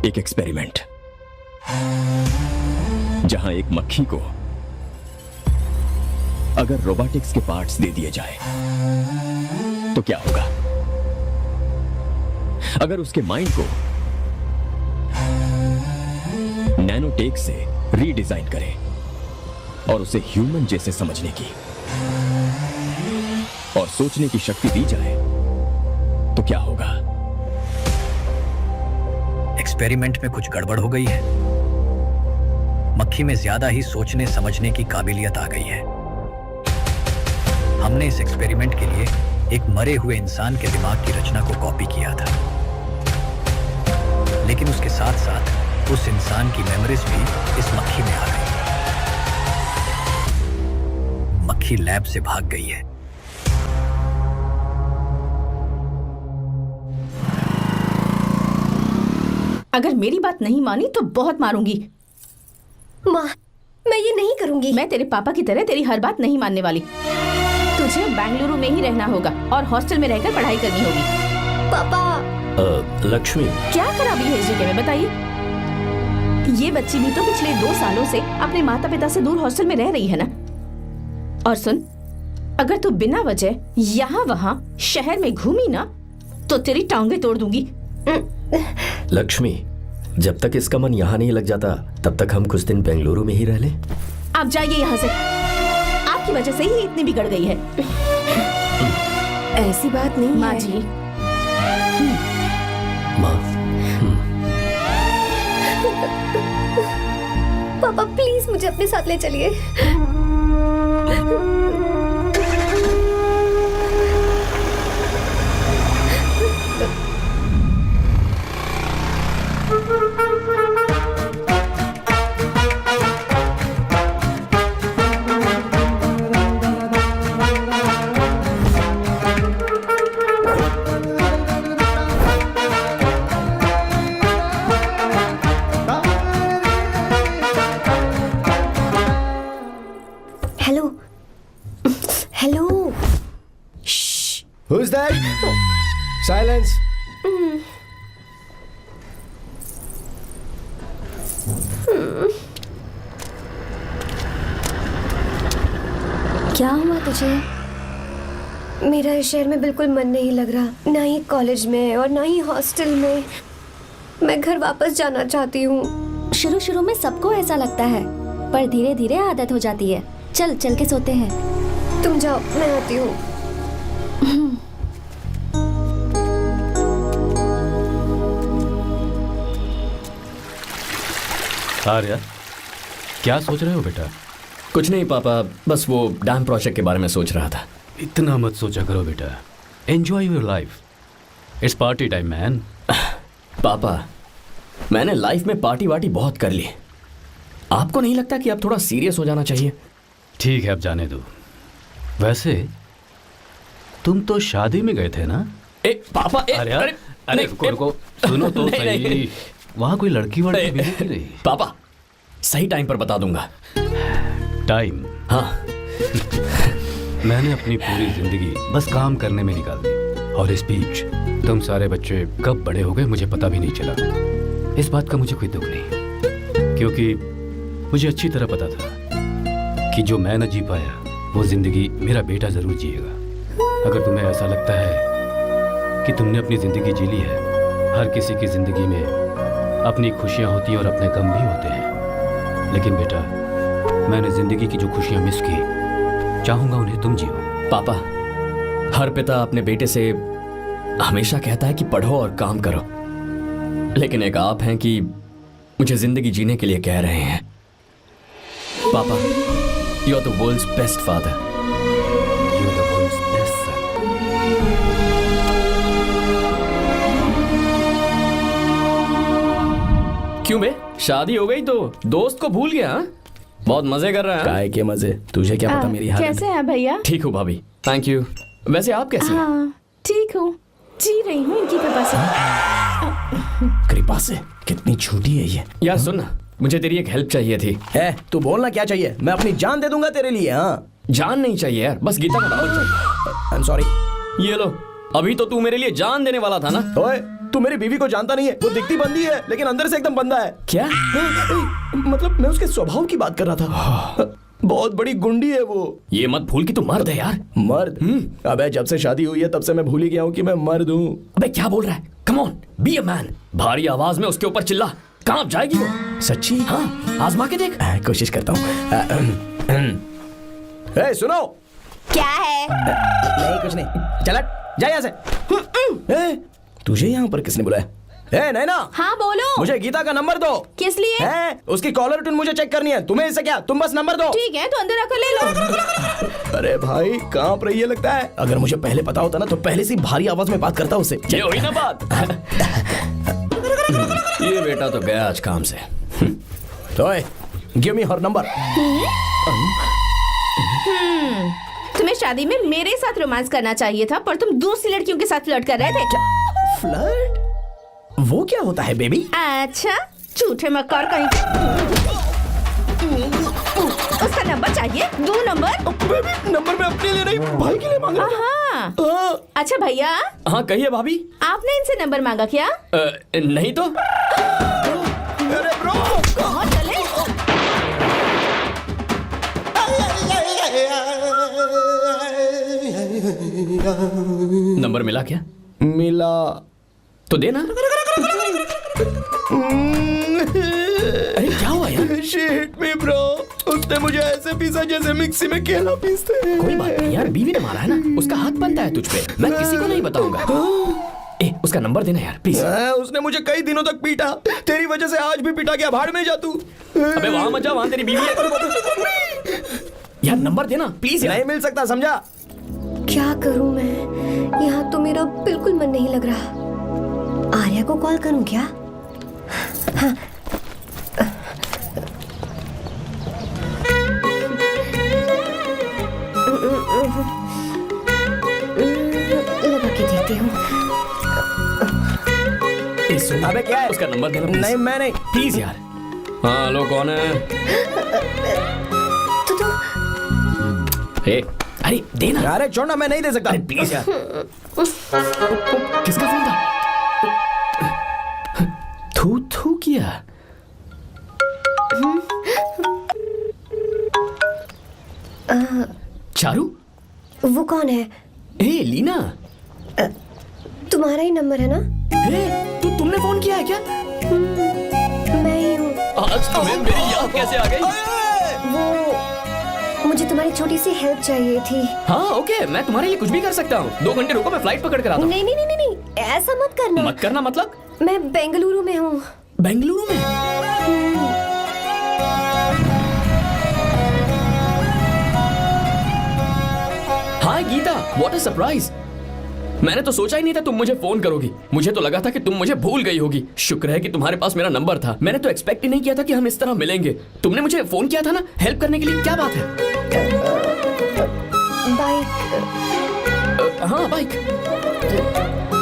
एक एक्सपेरिमेंट, जहां एक मक्खी को अगर रोबोटिक्स के पार्ट्स दे दिए जाए तो क्या होगा? अगर उसके माइंड को नैनोटेक से रीडिजाइन करें और उसे ह्यूमन जैसे समझने की और सोचने की शक्ति दी जाए तो क्या होगा? एक्सपेरिमेंट में कुछ गड़बड़ हो गई है। मक्खी में ज्यादा ही सोचने समझने की काबिलियत आ गई है। हमने इस एक्सपेरिमेंट के लिए एक मरे हुए इंसान के दिमाग की रचना को कॉपी किया था, लेकिन उसके साथ साथ उस इंसान की मेमोरीज भी इस मक्खी में आ गई। मक्खी लैब से भाग गई है। अगर मेरी बात नहीं मानी तो बहुत मारूंगी। माँ, मैं ये नहीं करूंगी। मैं तेरे पापा की तरह तेरी हर बात नहीं मानने वाली। तुझे बेंगलुरु में ही रहना होगा और हॉस्टल में रहकर पढ़ाई करनी होगी। पापा। लक्ष्मी, क्या खराबी है इस जगह में, बताइए? ये बच्ची भी तो पिछले 2 सालों से अपने माता पिता से दूर हॉस्टल में रह रही है ना। और सुन, अगर तू बिना वजह यहाँ वहाँ शहर में घूमी ना तो तेरी टांगे तोड़ दूंगी। लक्ष्मी, जब तक इसका मन यहाँ नहीं लग जाता तब तक हम कुछ दिन बेंगलुरु में ही रह लें। आप जाइए यहाँ से। आपकी वजह से ही इतनी बिगड़ गई है। ऐसी बात नहीं माँ है। जी, माँ, पापा प्लीज मुझे अपने साथ ले चलिए। Hello hello. Who's that? Silence. क्या हुआ तुझे? मेरा इस शहर में बिल्कुल मन नहीं लग रहा, ना ही कॉलेज में और ना ही हॉस्टल में। मैं घर वापस जाना चाहती हूँ। शुरू शुरू में सबको ऐसा लगता है, पर धीरे धीरे आदत हो जाती है। चल चल के सोते हैं। तुम जाओ, मैं आती हूँ। आर्या, क्या सोच रहे हो बेटा? कुछ नहीं पापा, बस वो डैम प्रोजेक्ट के बारे में सोच रहा था। इतना मत सोचा करो बेटा। Enjoy your life. It's party time man. पापा, मैंने लाइफ में पार्टी वार्टी बहुत कर ली। आपको नहीं लगता कि अब थोड़ा सीरियस हो जाना चाहिए? ठीक है, अब जाने दो। वैसे तुम तो शादी में गए थे ना? पापा, आर्या, अरे रुको रुको, सुनो तो सही। वहाँ कोई लड़की वड़की मिली नहीं रही? पापा, सही टाइम पर बता दूंगा। टाइम? हाँ। मैंने अपनी पूरी जिंदगी बस काम करने में निकाल दी, और इस बीच तुम सारे बच्चे कब बड़े हो गए मुझे पता भी नहीं चला। इस बात का मुझे कोई दुख नहीं, क्योंकि मुझे अच्छी तरह पता था कि जो मैं न जी पाया वो जिंदगी मेरा बेटा जरूर जिएगा। अगर तुम्हें ऐसा लगता है कि तुमने अपनी जिंदगी जी ली है, हर किसी की जिंदगी में अपनी खुशियां होती हैं और अपने गम भी होते हैं, लेकिन बेटा मैंने जिंदगी की जो खुशियां मिस की, चाहूंगा उन्हें तुम जियो। पापा, हर पिता अपने बेटे से हमेशा कहता है कि पढ़ो और काम करो, लेकिन एक आप हैं कि मुझे जिंदगी जीने के लिए कह रहे हैं। पापा, you are the world's best father. You are the world's best son. क्यों बे, शादी हो गई तो दोस्त को भूल गया? हाँ? बहुत मजे कर रहा है। काय के मजे, तुझे क्या पता मेरी हालत। कैसे हैं भैया? ठीक हूँ भाभी, थैंक यू। वैसे आप कैसी हैं? हाँ ठीक हूँ, जी रही हूँ इनकी कृपा से। कृपा से? कितनी झूठी है ये। यार सुन ना, मुझे तेरी एक हेल्प चाहिए थी। है, तू बोलना क्या चाहिए? मैं अपनी जान दे दूंगा तेरे लिए। हाँ, जान नहीं चाहिए यार, बस गीता का नाम चाहिए। I am sorry. ये लो, अभी तो तू मेरे लिए जान देने वाला था ना। ओए, तू मेरी बीवी को जानता नहीं है। वो दिखती बंदी है लेकिन अंदर से एकदम बंदा है। क्या? मतलब मैं उसके स्वभाव की बात कर रहा था। बहुत बड़ी गुंडी है वो। ये मत भूल कि तू मर्द है यार। मर्द? अबे जब से शादी हुई है तब से मैं भूल ही गया हूँ कि मैं मर्द हूँ। अबे क्या बोल रहा है? Come on, be a man. भारी आवाज में उसके ऊपर चिल्ला, कहाँ जाएगी वो? सच्ची? हाँ, आजमा के देख। कोशिश करता हूँ। सुनो। क्या है? नहीं कुछ नहीं, चल हट, जा यहाँ से। तुझे यहाँ पर किसने बुलाया? नैना। हाँ बोलो। मुझे गीता का नंबर दो। किस लिए? उसकी कॉलर ट्यून मुझे चेक करनी है। तुम्हें इससे क्या, तुम बस नंबर दो। ठीक है तो अंदर आकर ले लो। अरे भाई कांप रही है लगता है। अगर मुझे पहले पता होता ना तो पहले से भारी आवाज में बात करता उससे। ये हुई ना बात। ये बेटा तो गया आज काम से। तो गिव मी हर नंबर। तुम्हें शादी में मेरे साथ रोमांस करना चाहिए था, पर तुम दूसरी लड़कियों के साथ फ्लर्ट कर रहे थे। फ्लर्ट? वो क्या होता है बेबी? अच्छा, झूठे मक्कार कहीं के। उसका नंबर चाहिए? दो नंबर। बेबी नंबर मैं अपने लिए नहीं भाई के लिए मांग रहा था। हाँ। अच्छा भैया। हाँ कहिए भाभी। आपने इनसे नंबर मांगा क्या? नहीं तो। अरे ब्रो कहाँ चले? नंबर मिला क्या? मिला तो देना। अरे क्या हुआ यार? शिट मी ब्रो, उसने मुझे ऐसे पीसा जैसे मिक्सी में केला पीसते हैं। कोई बात नहीं यार, बीवी ने मारा है ना, उसका हाथ बनता है तुझ पे। मैं किसी को नहीं बताऊंगा। उसका नंबर देना यार प्लीज। उसने मुझे कई दिनों तक पीटा, तेरी वजह से आज भी पीटा गया। भाड़ में जा तू। अबे वहां मत जा, वहां तेरी बीवी है। यार नंबर देना प्लीज। नहीं मिल सकता, समझा? क्या करूं मैं? यहाँ तो मेरा बिल्कुल मन नहीं लग रहा। आर्या को कॉल करूं क्या? हाँ। लगा के देती हूँ। अबे क्या है? उसका नंबर देना please। नहीं मैं नहीं। प्लीज यार। हाँ हेलो, कौन है? तो अरे देना। अरे छोड़ ना, मैं नहीं दे सकता। अरे प्लीज यार। किसका फोन था? थू थू किया। चारू? वो कौन है? लीना। तुम्हारा ही नंबर है ना? तुमने फोन किया है क्या? मैं ही हूँ। आज तुम्हें मेरी याद कैसे आ गई? वो मुझे तुम्हारी छोटी सी हेल्प चाहिए थी। हाँ ओके, मैं तुम्हारे लिए कुछ भी कर सकता हूँ। 2 घंटे रुको, मैं फ्लाइट पकड़ कर आता हूँ। नहीं नहीं नहीं नहीं, ऐसा मत करना। मत करना मतलब? मैं बेंगलुरु में हूँ। बेंगलुरु में? हाय गीता, व्हाट अ सरप्राइज। मैंने तो सोचा ही नहीं था तुम मुझे फोन करोगी। मुझे तो लगा था कि तुम मुझे भूल गई होगी। शुक्र है कि तुम्हारे पास मेरा नंबर था। मैंने तो एक्सपेक्ट ही नहीं किया था कि हम इस तरह मिलेंगे। तुमने मुझे फोन किया था ना हेल्प करने के लिए, क्या बात है? बाइक। हाँ बाइक।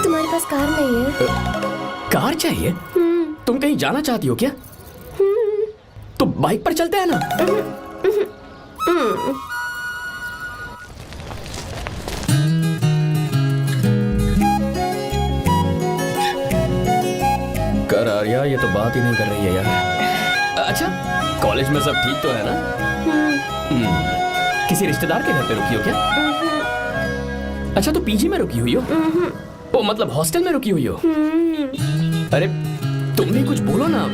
तुम्हारे पास कार नहीं है? कार चाहिए? तुम कहीं जाना चाहती हो क्या? तो बाइक पर चलते हैं ना। कर आर्या, ये तो बात ही नहीं कर रही है यार। अच्छा, कॉलेज में सब ठीक तो है ना? किसी रिश्तेदार के घर पे रुकी हो क्या? अच्छा, तो पीजी में रुकी हुई हो? ओ मतलब हॉस्टल में रुकी हुई हो? अरे तुम भी कुछ बोलो ना।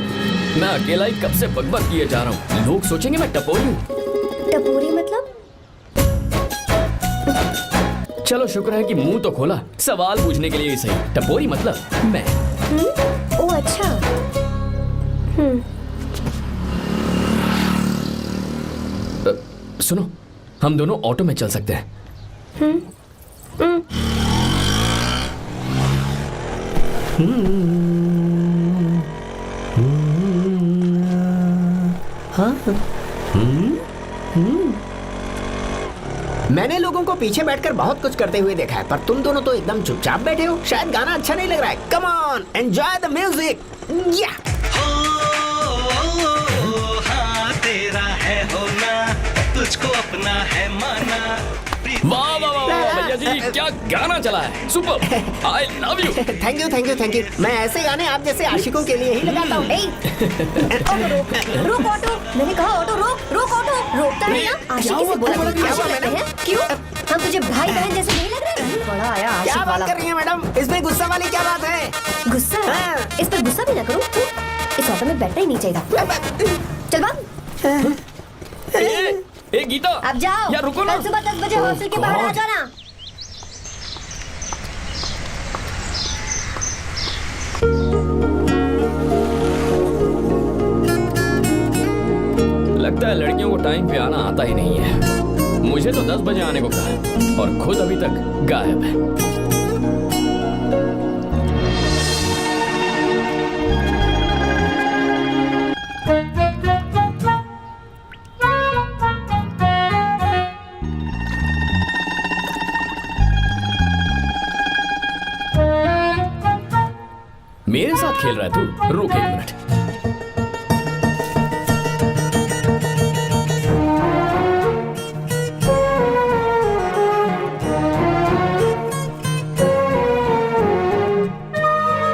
मैं अकेला ही कब से बकबक किए जा रहा हूँ। लोग सोचेंगे मैं टपोरी हूँ। टपोरी मतलब? चलो शुक्र है कि मुंह तो खोला। सवाल पूछने के लिए ही सही। टपोरी मतलब मैं। ओ अच्छा। सुनो, हम दोनों ऑटो में चल सकते हैं। मैंने लोगों को पीछे बैठकर बहुत कुछ करते हुए देखा है, पर तुम दोनों तो एकदम चुपचाप बैठे हो। शायद गाना अच्छा नहीं लग रहा है। Come on, enjoy the music. या हाँ तेरा है होना, तुझको अपना है माना, वाह वाह वाह वाह भैया जी, क्या गाना चला है, super, I love you. Thank you thank you thank you. मैं ऐसे गाने आप जैसे आशिकों के लिए ही लगाता हूँ। ऑटो रोक, रोक ऑटो। मैंने कहा ऑटो रोक, रोक ऑटो। रोकता है ना? आशिकी से बोला तो क्या आशिक हुआ लगते हैं। क्यों? हम तुझे भाई बहन जैसे नहीं लग रहे? बड़ा आया क्या आशिक बात वाला। कर रही है मैडम, इसमें गुस्सा वाली क्या बात है? गुस्सा? हाँ। इस पर गुस्सा भी ना करूं। इस ऑटो में बैठना ही नहीं चाहिए। चल भाग। ए गीता, अब जाओ। यार रुको ना। कल सुबह 10 बजे हॉस्टल के बाहर आ जाना। लगता है लड़कियों को टाइम पे आना आता ही नहीं है। मुझे तो 10 बजे आने को कहा और खुद अभी तक गायब है। मेरे साथ खेल रहा है तू? रुक एक मिनट।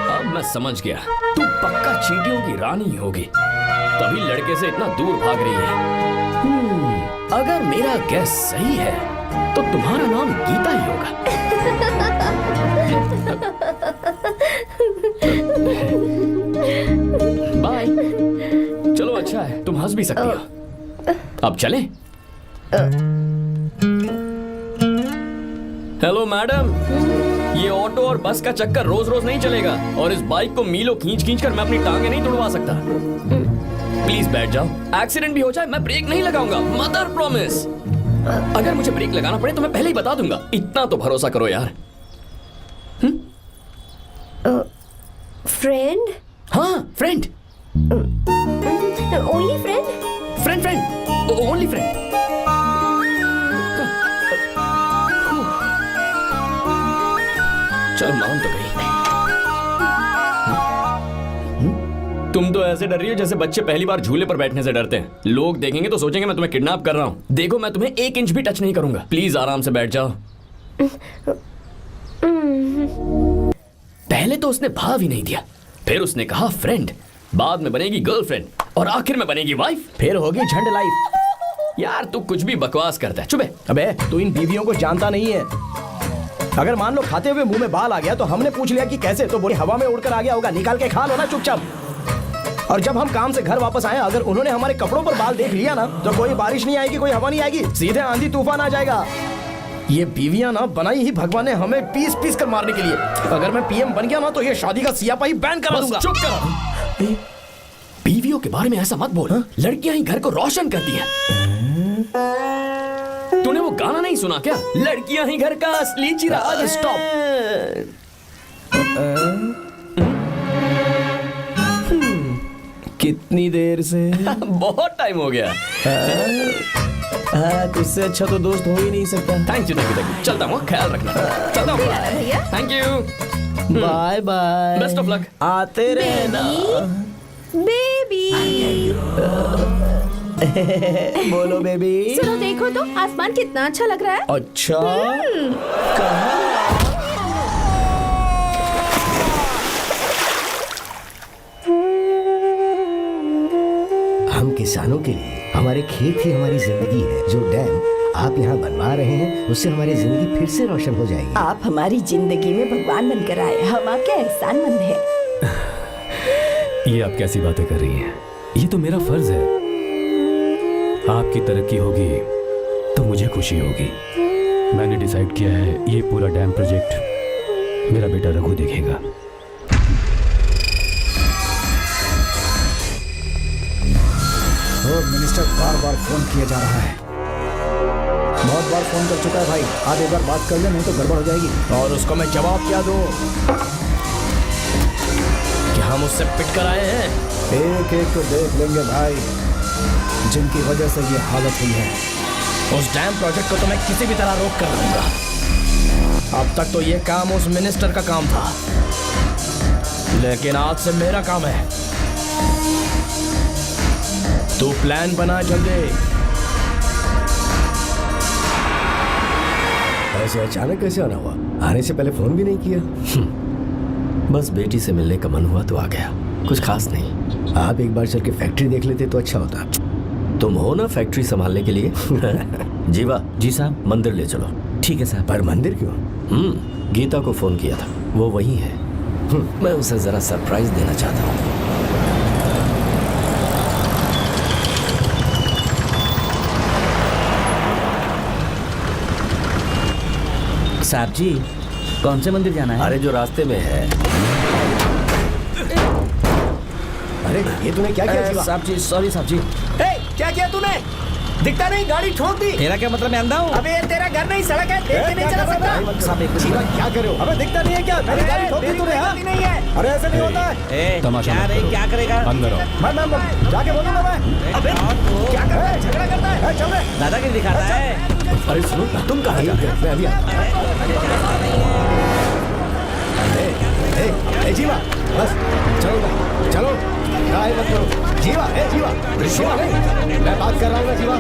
अब मैं समझ गया, तू पक्का चींटियों की रानी होगी, तभी लड़के से इतना दूर भाग रही है। अगर मेरा गैस सही है तो तुम्हारा नाम गीता ही होगा। बाय। चलो अच्छा है, तुम हंस भी सकती हो। अब चलें? हेलो मैडम, ये ऑटो और बस का चक्कर रोज रोज नहीं चलेगा और इस बाइक को मीलों खींच खींच कर मैं अपनी टांगे नहीं तुड़वा सकता। प्लीज बैठ जाओ, एक्सीडेंट भी हो जाए मैं ब्रेक नहीं लगाऊंगा, मदर प्रॉमिस। अगर मुझे ब्रेक लगाना पड़े तो मैं पहले ही बता दूंगा, इतना तो भरोसा करो यार। फ्रेंड? हाँ friend. Only friend? Friend friend, only friend. चलो मान तो गई। तुम तो ऐसे डर रही हो जैसे बच्चे पहली बार झूले पर बैठने से डरते हैं। लोग देखेंगे तो सोचेंगे मैं तुम्हें किडनैप कर रहा हूँ। देखो मैं तुम्हें 1 इंच भी टच नहीं करूंगा, प्लीज आराम से बैठ जाओ। पहले तो उसने भाव ही नहीं दिया, फिर उसने कहा फ्रेंड, बाद में बनेगी गर्लफ्रेंड और आखिर में बनेगी वाइफ, फिर होगी झंड लाइफ। यार तू कुछ भी बकवास करता है, चुप है। अबे तू इन बीवियों को जानता नहीं है। अगर मान लो खाते हुए मुंह में बाल आ गया तो हमने पूछ लिया कि कैसे, तो बोले हवा में उड़कर आ गया होगा, निकाल के खा लो ना चुपचाप। और जब हम काम से घर वापस आए, अगर उन्होंने हमारे कपड़ों पर बाल देख लिया ना, तो कोई बारिश नहीं आएगी, कोई हवा नहीं आएगी, सीधे आंधी तूफान आ जाएगा। ये बीवियां ना बनाई ही भगवान ने हमें पीस पीस कर मारने के लिए। अगर मैं पीएम बन गया ना तो ये शादी का सियापाही बैन करा दूंगा। चुप कर। बीवियों के बारे में ऐसा मत बोल, लड़कियां ही घर को रोशन करती हैं। तूने वो गाना नहीं सुना क्या, लड़कियां ही घर का असली चिराग। स्टॉप। कितनी देर से? बहुत टाइम हो गया। तुझसे अच्छा तो दोस्त हो ही नहीं सकता। Thank you thank you thank you. चलता हूँ, ख्याल रखना। चलता हूँ भैया। Thank you. Bye bye. Best of luck. आते रहना। बेबी। बोलो बेबी। सुनो देखो तो आसमान कितना अच्छा लग रहा है। अच्छा कहाँ? हम किसानों के लिए हमारे खेत ही हमारी जिंदगी है। जो डैम आप यहाँ बनवा रहे हैं उससे हमारी जिंदगी फिर से रोशन हो जाएगी। आप हमारी जिंदगी में भगवान बनकर आए, हम आपके एहसानमंद हैं। ये आप कैसी बातें कर रही हैं? ये तो मेरा फर्ज है। आपकी तरक्की होगी तो मुझे खुशी होगी। मैंने डिसाइड किया है ये पूरा डैम प्रोजेक्ट मेरा बेटा रघु देखेगा। मिनिस्टर बार बार फोन किया जा रहा है। बहुत बार फोन कर चुका है भाई, आज एक बार बात कर ले, नहीं तो गड़बड़ हो जाएगी। और उसको मैं जवाब क्या दूं? कि हम उससे पिट कर आए हैं। एक एक को देख लेंगे भाई, जिनकी वजह से ये हालत हुई है। उस डैम प्रोजेक्ट को तो मैं किसी भी तरह रोक कर दूंगा। अब तक तो ये काम उस मिनिस्टर का काम था, लेकिन आज से मेरा काम है। तू प्लान बना जल्दी। ऐसे अचानक कैसे आना हुआ? आने से पहले फोन भी नहीं किया? बस बेटी से मिलने का मन हुआ तो आ गया, कुछ खास नहीं। आप एक बार चल के फैक्ट्री देख लेते तो अच्छा होता। तुम हो ना फैक्ट्री संभालने के लिए। जीवा। जी साहब। मंदिर ले चलो। ठीक है साहब। पर मंदिर क्यों? गीता को फोन किया था, वो वही है। मैं उसे जरा सरप्राइज देना चाहता हूँ। साहब जी, कौन से मंदिर जाना है? अरे जो रास्ते में है। अरे ये तूने क्या किया जीवा? साहब जी, सॉरी साहब जी। क्या किया तूने? दिखता नहीं, गाड़ी ठोक दी। तेरा क्या मतलब, मैं अंधा हूँ? अबे ये तेरा घर नहीं, सड़क है, देख के नहीं चला सकता। साहब एक जीवा क्या कर रहे हो? अबे दिखता नहीं है क्या? मेरी गाड़ी ठोक दी तूने? हाँ? नहीं है। अरे ऐसे नहीं होता है। तमाशा क्या मत रे, करो। क्या करेगा? अंदर आओ। मैं जाके बोलूंगा मैं। अबे क्या कर रहा है? झगड़ा करता है। चल रहे। दादागिरी दिखाता है। अरे सुनो, तुम कहाँ जा रहे हो? मैं अभी जीवा बस चलो ना, चलो लड़ाई मत करो। जीवा जीवा जीवा मैं बात कर रहा हूँ ना जीवा।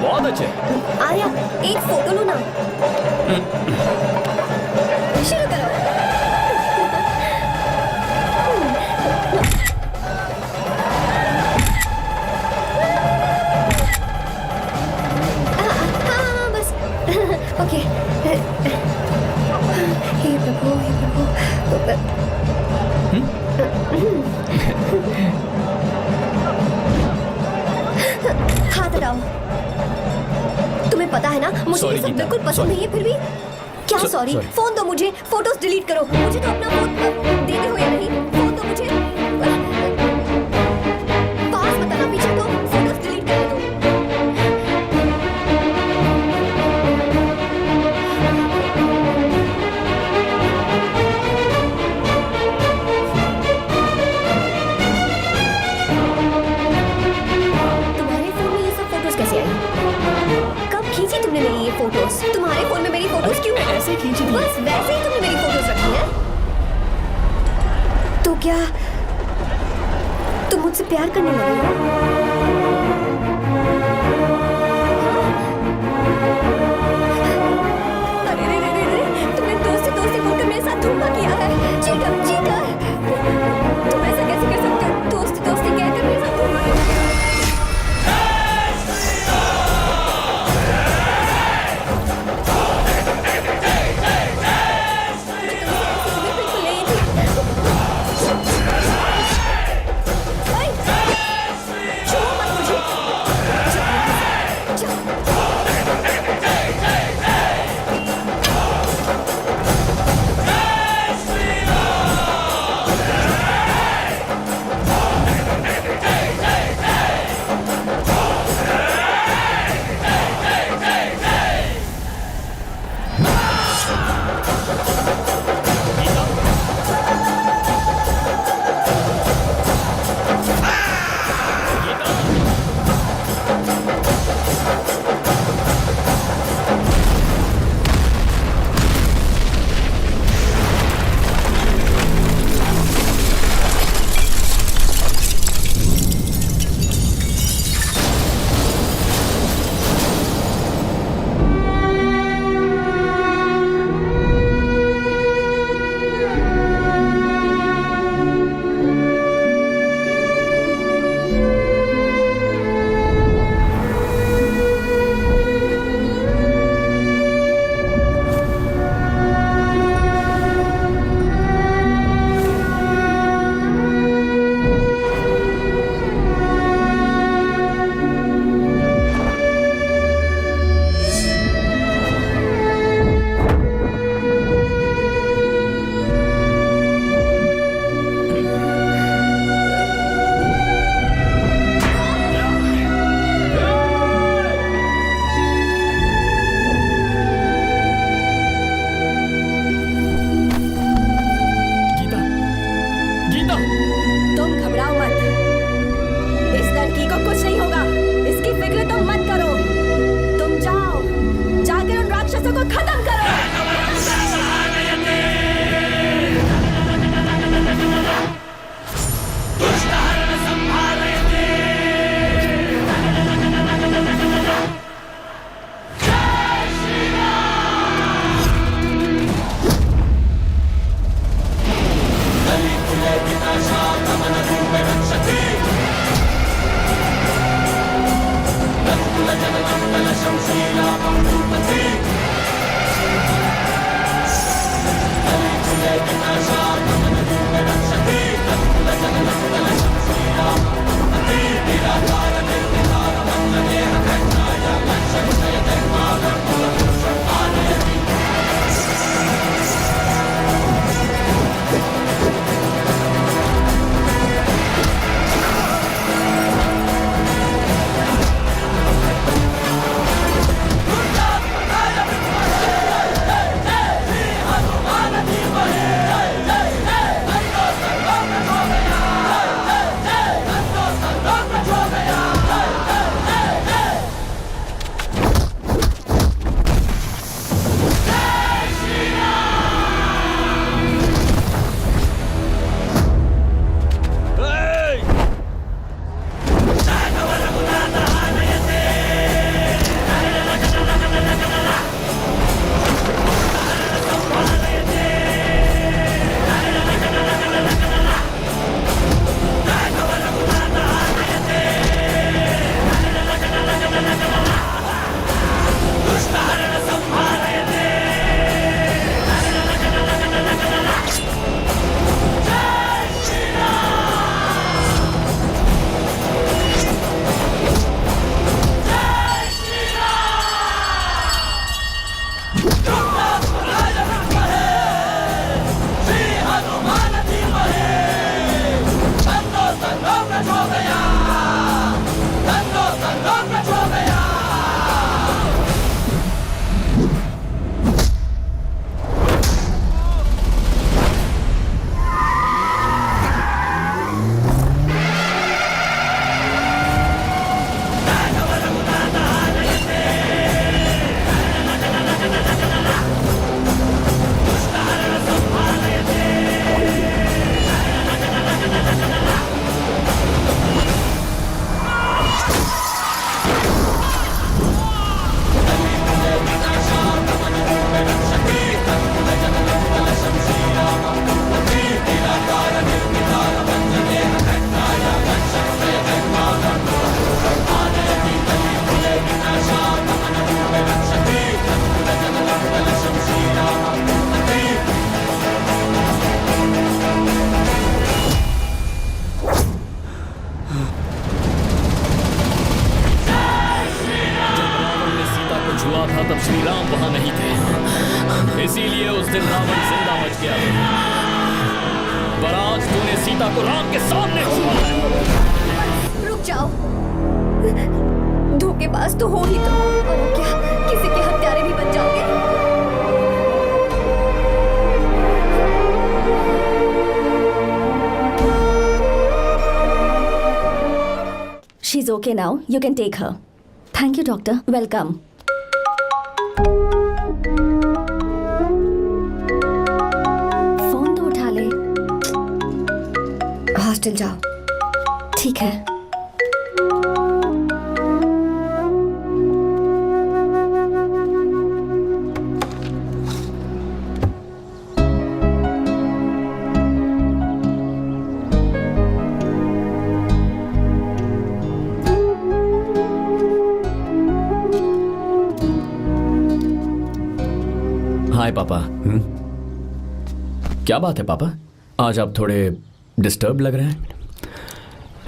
बहुत अच्छे। आर्या एक फोटो लो ना। शुरू करो। हाँ बस ओके। हे प्रभु हे प्रभु। हाथ हटाओ। तुम्हें पता है ना मुझे ये सब बिल्कुल पसंद नहीं है, फिर भी क्या सॉरी? फोन दो मुझे, फोटोज डिलीट करो। मुझे तो अपना फोन देते हो या नहीं? फोन दो मुझे। पास बताना, पीछे तो फोटोज डिलीट कर दो। तुम्हारे फोन में ये सब फोटोज कैसे आई? कब खींची तुमने मेरी ये फोटोज? तुम्हारे फोन में मेरी फोटोज क्यों ऐसे खींची थी? बस वैसे ही तुमने मेरी फोटोज रखी है। तो क्या तुम मुझसे प्यार करने लगे हो? अरे रे रे रे रे, तुमने दोस्ती दोस्ती बोलकर मेरे साथ धोखा किया है। चीटर चीटर, तुम ऐसा कैसे कर सकते हो? दोस्ती दोस्ती कहकर मेरे साथ धोखा किया। छुओ मत मुझे। था तब श्री राम वहां नहीं थे, इसीलिए उस दिन रावण जिंदा बच गया। पर आज तूने सीता को राम के सामने छुआ है। रुक जाओ, धोखेबाज तो हो ही तुम, और क्या किसी के हत्यारे भी बन जाओगे। She's okay now. You can take her. Thank you, doctor. Welcome. Phone तो उठा ले। हॉस्टल जाओ। ठीक है। हाय पापा। क्या बात है पापा, आज आप थोड़े डिस्टर्ब लग रहे हैं।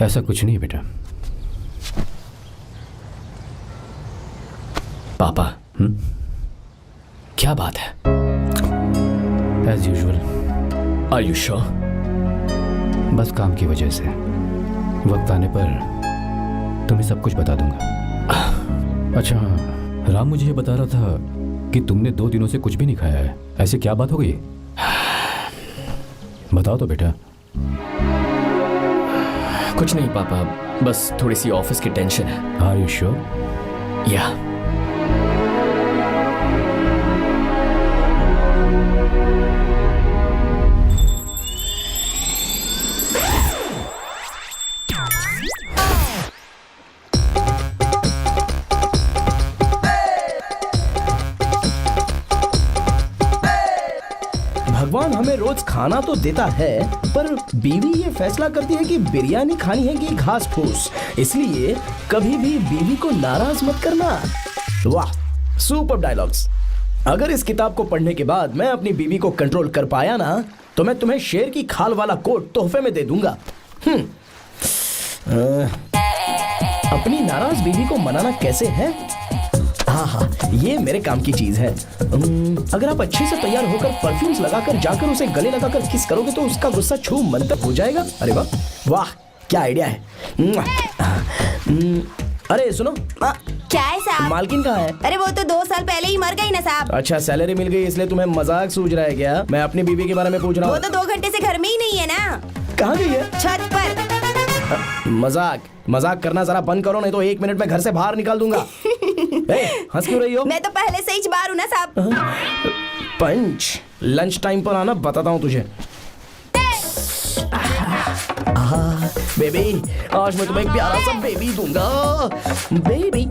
ऐसा कुछ नहीं बेटा। पापा क्या बात है? As usual. Are you sure? बस काम की वजह से वक्त आने पर तुम्हें सब कुछ बता दूंगा। अच्छा हाँ, राम मुझे ये बता रहा था कि तुमने 2 दिनों से कुछ भी नहीं खाया है। ऐसे क्या बात हो गई? बताओ तो बेटा। कुछ नहीं पापा, बस थोड़ी सी ऑफिस की टेंशन है। Are you sure? या भगवान हमें रोज खाना तो देता है, पर बीवी ये फैसला करती है कि बिरयानी खानी है कि घास फूस। इसलिए कभी भी बीवी को नाराज मत करना। वाह, सुपर डायलॉग्स। अगर इस किताब को पढ़ने के बाद मैं अपनी बीवी को कंट्रोल कर पाया ना, तो मैं तुम्हें शेर की खाल वाला कोट तोहफे में दे दूंगा। अपनी नाराज बीवी को मनाना कैसे है? हाँ, ये मेरे काम की चीज है। अगर आप अच्छे से तैयार होकर परफ्यूम्स लगाकर जाकर उसे गले लगाकर किस करोगे तो उसका गुस्सा छू मंतर हो जाएगा। अरे वाह वाह, क्या आइडिया है। अरे सुनो, क्या है साहब? मालकिन कहाँ है? अरे वो तो 2 साल पहले ही मर गई ना साहब। अच्छा, सैलरी मिल गई इसलिए तुम्हें मजाक सूझ रहा है क्या? मैं अपनी बीवी के बारे में पूछ रहा हूँ। वो तो 2 घंटे से घर में ही नहीं है ना। कहाँ गई है? छत पर। मजाक करना जरा बंद करो, नहीं तो 1 मिनट में घर से बाहर निकाल दूंगा। हंस क्यों रही हो? मैं तो पहले से ही बाहर हूँ ना साहब। पंच, लंच टाइम पर आना, बताता हूँ तुझे। बेबी, आज मैं तुम्हें एक प्यारा सा बेबी दूंगा। बेबी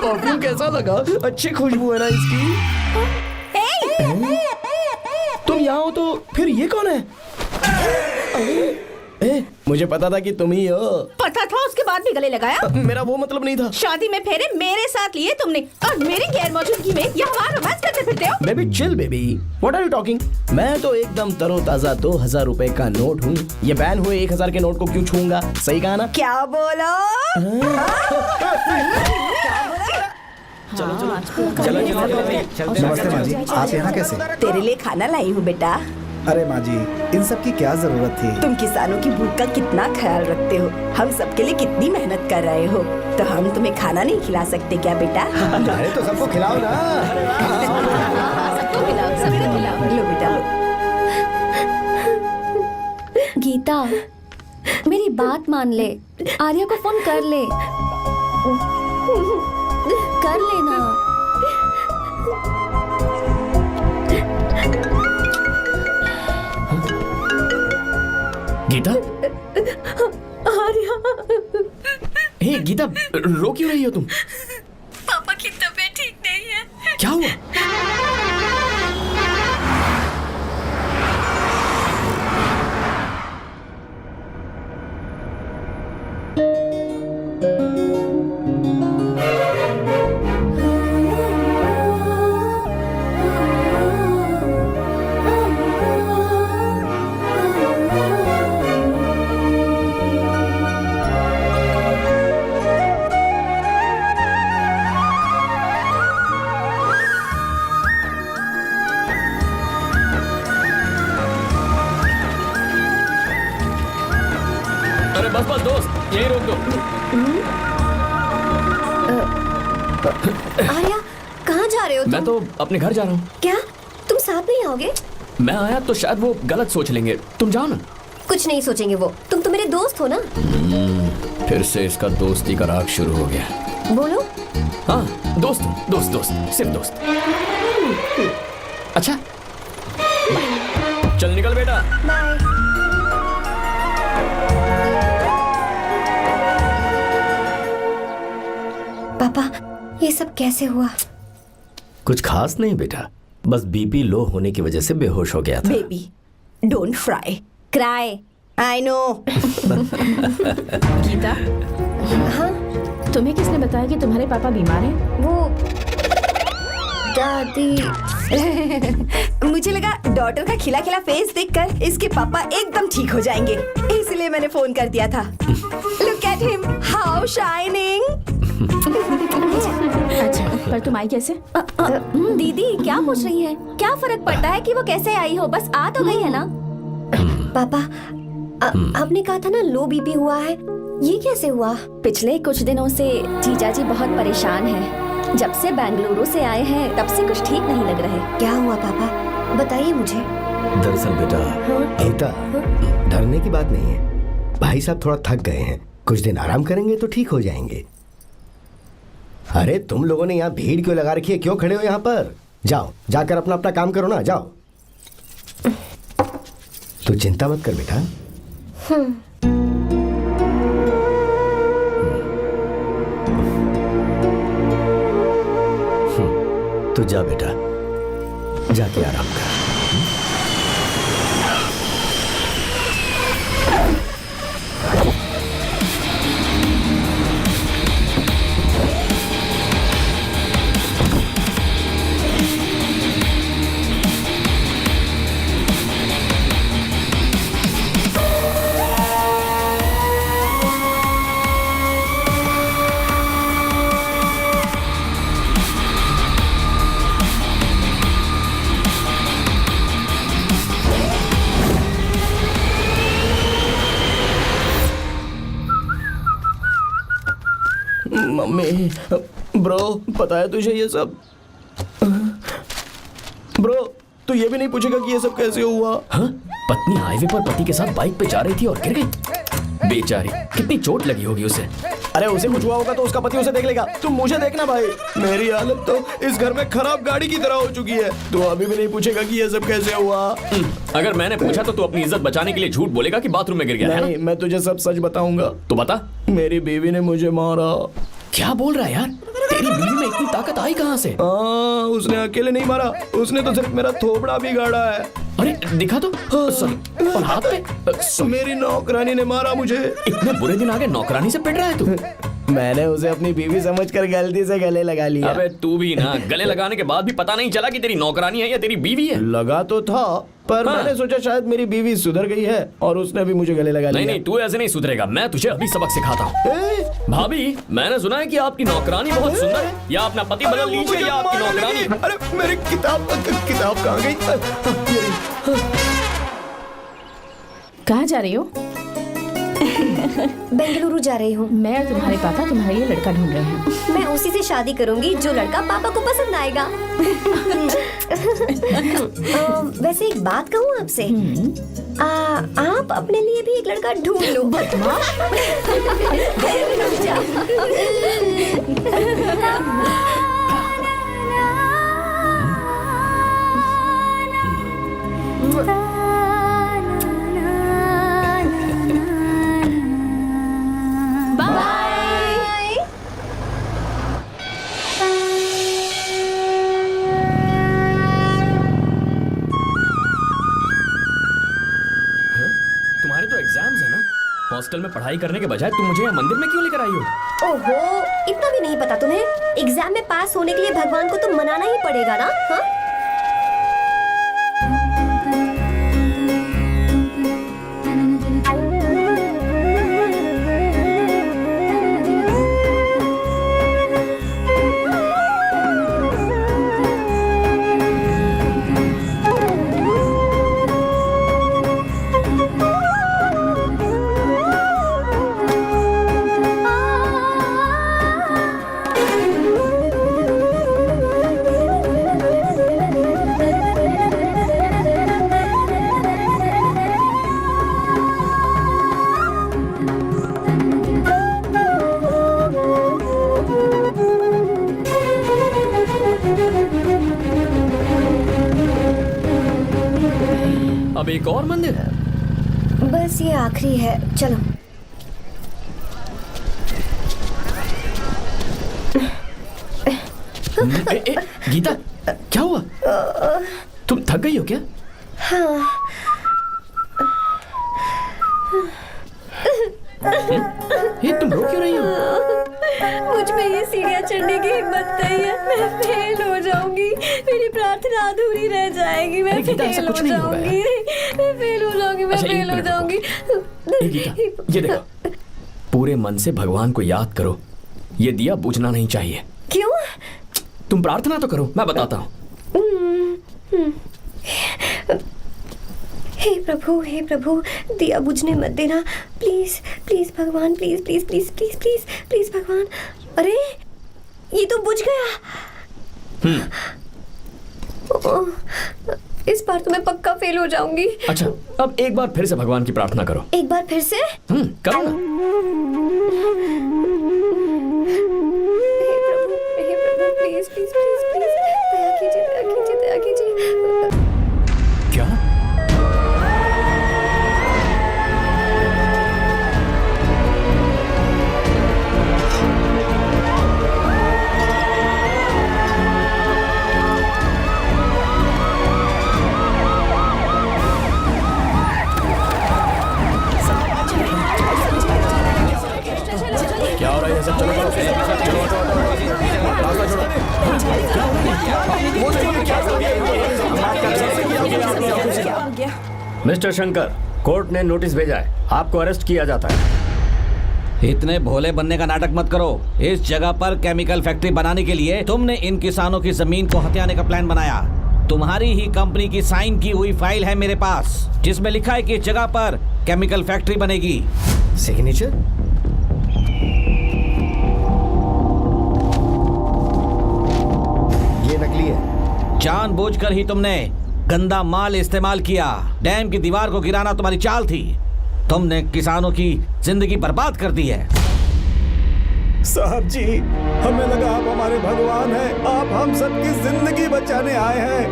परफ्यूम कैसा लगा? अच्छी खुशबू है ना इसकी। तुम यहाँ हो तो फिर ये कौन है? मुझे पता था कि तुम ही हो। पता था, उसके बाद भी गले लगाया? मेरा वो मतलब नहीं था। शादी में फेरे मेरे साथ लिए तुमने, और मेरी गैर मौजूदगी में यहाँ रोमांस करते फिरते हो। Baby chill baby, what are you talking? मैं तो एकदम तरोताजा 2000 रुपए का नोट हूँ। ये बैन हुए 1000 के नोट को क्यों छूंगा? सही कहा ना? क्या बोलो? चलो। नमस्ते माँ जी, आप यहाँ कैसे? तेरे लिए खाना लाई हूँ बेटा। अरे माँ जी, इन सब की क्या जरूरत थी? तुम किसानों की भूख का कितना ख्याल रखते हो, हम सबके लिए कितनी मेहनत कर रहे हो, तो हम तुम्हें खाना नहीं खिला सकते क्या बेटा? अरे तो सबको खिलाओ ना। सबको खिलाओ। लो बेटा लो। गीता, मेरी बात मान ले, आर्या को फोन कर ले। कर लेना। गीता? हे गीता, रो क्यों रही हो तुम? पापा की तबीयत ठीक नहीं है। क्या हुआ? दो। आर्या, कहाँ जा रहे हो तुम? मैं तो अपने घर जा रहा हूँ। क्या तुम साथ नहीं आओगे? मैं आया तो शायद वो गलत सोच लेंगे, तुम जाओ ना। कुछ नहीं सोचेंगे वो, तुम तो मेरे दोस्त हो ना। फिर से इसका दोस्ती का राग शुरू हो गया। बोलो। हाँ, दोस्त दोस्त दोस्त, सिर्फ दोस्त। अच्छा, चल निकल बेटा। बाय। पापा, ये सब कैसे हुआ? कुछ खास नहीं बेटा, बस बीपी लो होने की वजह से बेहोश हो गया था। Baby, don't fry cry, I know. Geeta, हाँ, तुम्हें किसने बताया कि तुम्हारे पापा बीमार हैं? वो दादी। मुझे लगा डॉटर का खिला खिला फेस देखकर इसके पापा एकदम ठीक हो जाएंगे, इसलिए मैंने फोन कर दिया था। Look at him, how shining. अच्छा, पर तुम आई कैसे? दीदी क्या पूछ रही है? क्या फर्क पड़ता है कि वो कैसे आई हो, बस आ तो गई है ना। पापा, आपने कहा था ना लो बीपी हुआ है, ये कैसे हुआ? पिछले कुछ दिनों से जीजा जी बहुत परेशान हैं। जब से बेंगलुरु से आए हैं तब से कुछ ठीक नहीं लग रहे। क्या हुआ पापा, बताइए मुझे। दरअसल बेटा, गीता, डरने की बात नहीं है। भाई साहब थोड़ा थक गए हैं, कुछ दिन आराम करेंगे तो ठीक हो जाएंगे। अरे तुम लोगों ने यहाँ भीड़ क्यों लगा रखी है? क्यों खड़े हो यहाँ पर? जाओ, जाकर अपना अपना काम करो ना, जाओ। तू चिंता मत कर बेटा। तू जा बेटा, जाके आराम कर। मम्मी, ब्रो, पता है तुझे ये सब? ब्रो, तू ये भी नहीं पूछेगा कि ये सब कैसे हुआ? हाँ? पत्नी हाईवे पर पति के साथ बाइक पे जा रही थी और गिर गई। बेचारी, कितनी चोट लगी होगी उसे। अरे उसे कुछ हुआ होगा तो उसका पति उसे देख लेगा, तुम मुझे देखना भाई। मेरी हालत तो इस घर में खराब गाड़ी की तरह हो चुकी है। तू अभी भी नहीं पूछेगा कि ये सब कैसे हुआ? अगर मैंने पूछा तो तू अपनी इज्जत बचाने के लिए झूठ बोलेगा कि बाथरूम में गिर गया। नहीं, मैं तुझे सब सच बताऊंगा। तो बता। मेरी बीवी ने मुझे मारा। क्या बोल रहा है यार? तेरी बीवी में इतनी ताकत आई कहाँ से? उसने अकेले नहीं मारा, उसने तो सिर्फ मेरा थोबड़ा बिगाड़ा है। अरे दिखा तो। सॉरी, और हाथ पे? मेरी नौकरानी ने मारा मुझे। इतने बुरे दिन आ गए, नौकरानी से पिट रहा है तू? मैंने उसे अपनी बीवी समझकर गलती से गले लगा लिया। अबे तू भी ना, गले लगाने के बाद भी पता नहीं चला कि तेरी नौकरानी है या तेरी बीवी है। लगा तो था, पर मैंने सोचा शायद मेरी बीवी सुधर गई है और उसने भी मुझे गले लगा लिया। नहीं, तू ऐसे नहीं सुधरेगा, मैं तुझे अभी सबक सिखाता हूँ। भाभी, मैंने सुना है कि आपकी नौकरानी बहुत सुंदर है। या अपना पति बदल लीजिए या आपकी नौकरानी। अरे मेरी किताब कहाँ गई? कहाँ जा रही हो? बेंगलुरु जा रही हूँ। मैं और तुम्हारे पापा तुम्हारे लिए लड़का ढूंढ रहे हैं। मैं उसी से शादी करूंगी जो लड़का पापा को पसंद आएगा। वैसे एक बात कहूँ आपसे, आप अपने लिए भी एक लड़का ढूंढ लो। बदमाश। हॉस्टल में पढ़ाई करने के बजाय तुम मुझे यहाँ मंदिर में क्यों लेकर आई हो? ओहो, इतना भी नहीं पता तुम्हें? एग्जाम में पास होने के लिए भगवान को तो मनाना ही पड़ेगा ना? हाँ? अब एक और मंदिर? बस ये आखिरी है, चलो। गीता, क्या हुआ? तुम थक गई हो क्या? हाँ। ये तुम रो क्यों रही हो? मुझ में ये सीढ़ियाँ चढ़ने की हिम्मत नहीं है। मैं फेल हो जाऊंगी, मेरी प्रार्थना अधूरी रह जाएगी। मैं फेल हो जाऊंगी, मैं फेल हो जाऊंगी, मैं फेल हो जाऊंगी। गीता, ये देखो, पूरे मन से भगवान को याद करो। ये दिया बुझना नहीं चाहिए। क्यों? तुम प्रार्थना तो करो, मैं बताता हूँ। हे प्रभु, दिया बुझने मत देना, प्लीज प्लीज भगवान, please please please please please please भगवान। अरे ये तो बुझ गया। इस बार तो मैं पक्का फेल हो जाऊंगी। अच्छा, अब एक बार फिर से भगवान की प्रार्थना करो। एक बार फिर से? करो ना। हे प्रभु, प्लीज प्लीज प्लीज प्लीज, दया कीजिए, दया कीजिए, दया कीजिए। क्या? क्या हो रहा है? सब चलो मिस्टर शंकर, कोर्ट ने नोटिस भेजा है, आपको अरेस्ट किया जाता है। इतने भोले बनने का नाटक मत करो। इस जगह पर केमिकल फैक्ट्री बनाने के लिए तुमने इन किसानों की जमीन को हथियाने का प्लान बनाया। तुम्हारी ही कंपनी की साइन की हुई फाइल है मेरे पास, जिसमें लिखा है कि इस जगह पर केमिकल फैक्ट्री बनेगी। सिग्नेचर? ये नकली है। जानबूझकर ही तुमने गंदा माल इस्तेमाल किया। डैम की दीवार को गिराना तुम्हारी चाल थी। तुमने किसानों की जिंदगी बर्बाद कर दी है। साहब जी, हमें लगा आप हमारे भगवान हैं, आप हम सबकी जिंदगी बचाने आए हैं,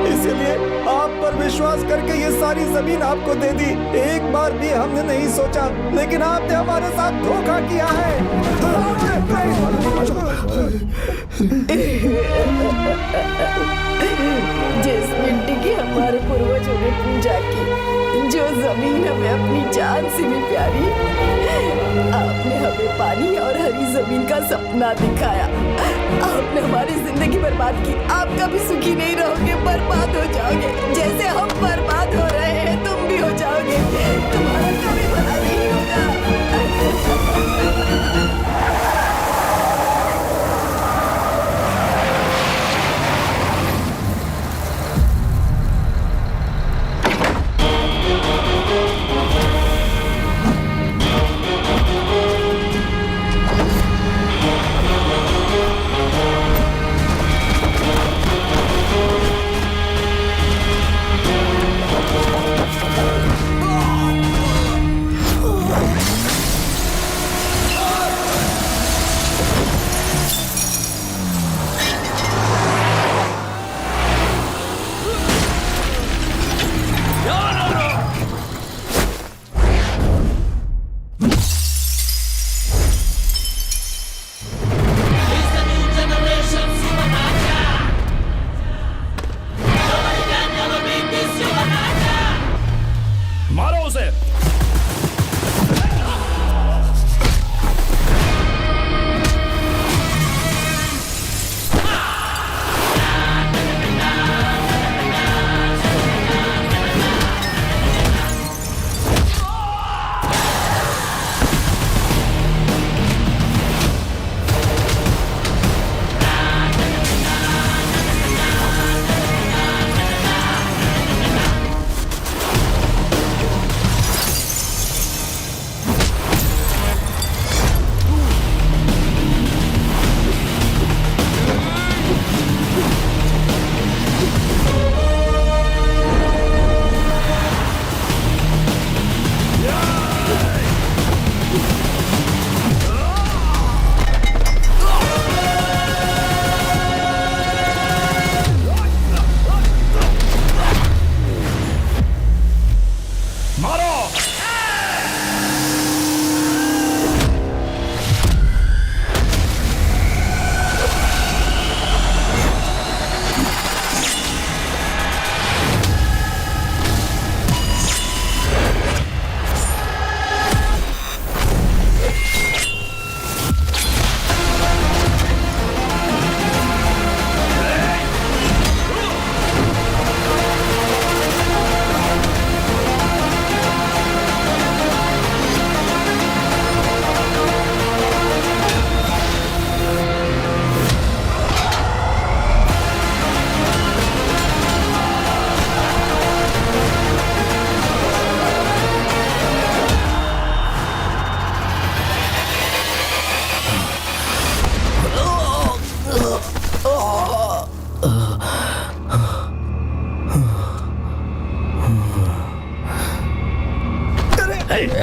इसीलिए आप पर विश्वास करके ये सारी जमीन आपको दे दी। एक बार भी हमने नहीं सोचा, लेकिन आपने हमारे साथ धोखा किया है। जिस मिट्टी की हमारे पूर्वजों ने पूजा की, जो जमीन हमें अपनी जान से भी प्यारी, आपने हमें पानी और हरी जमीन का सपना दिखाया। आपने हमारी जिंदगी बर्बाद की। आप कभी सुखी नहीं रहोगे, बर्बाद हो जाओगे। जैसे हम बर्बाद हो रहे हैं, तुम भी हो जाओगे। तुम्हारा कभी भला नहीं होगा।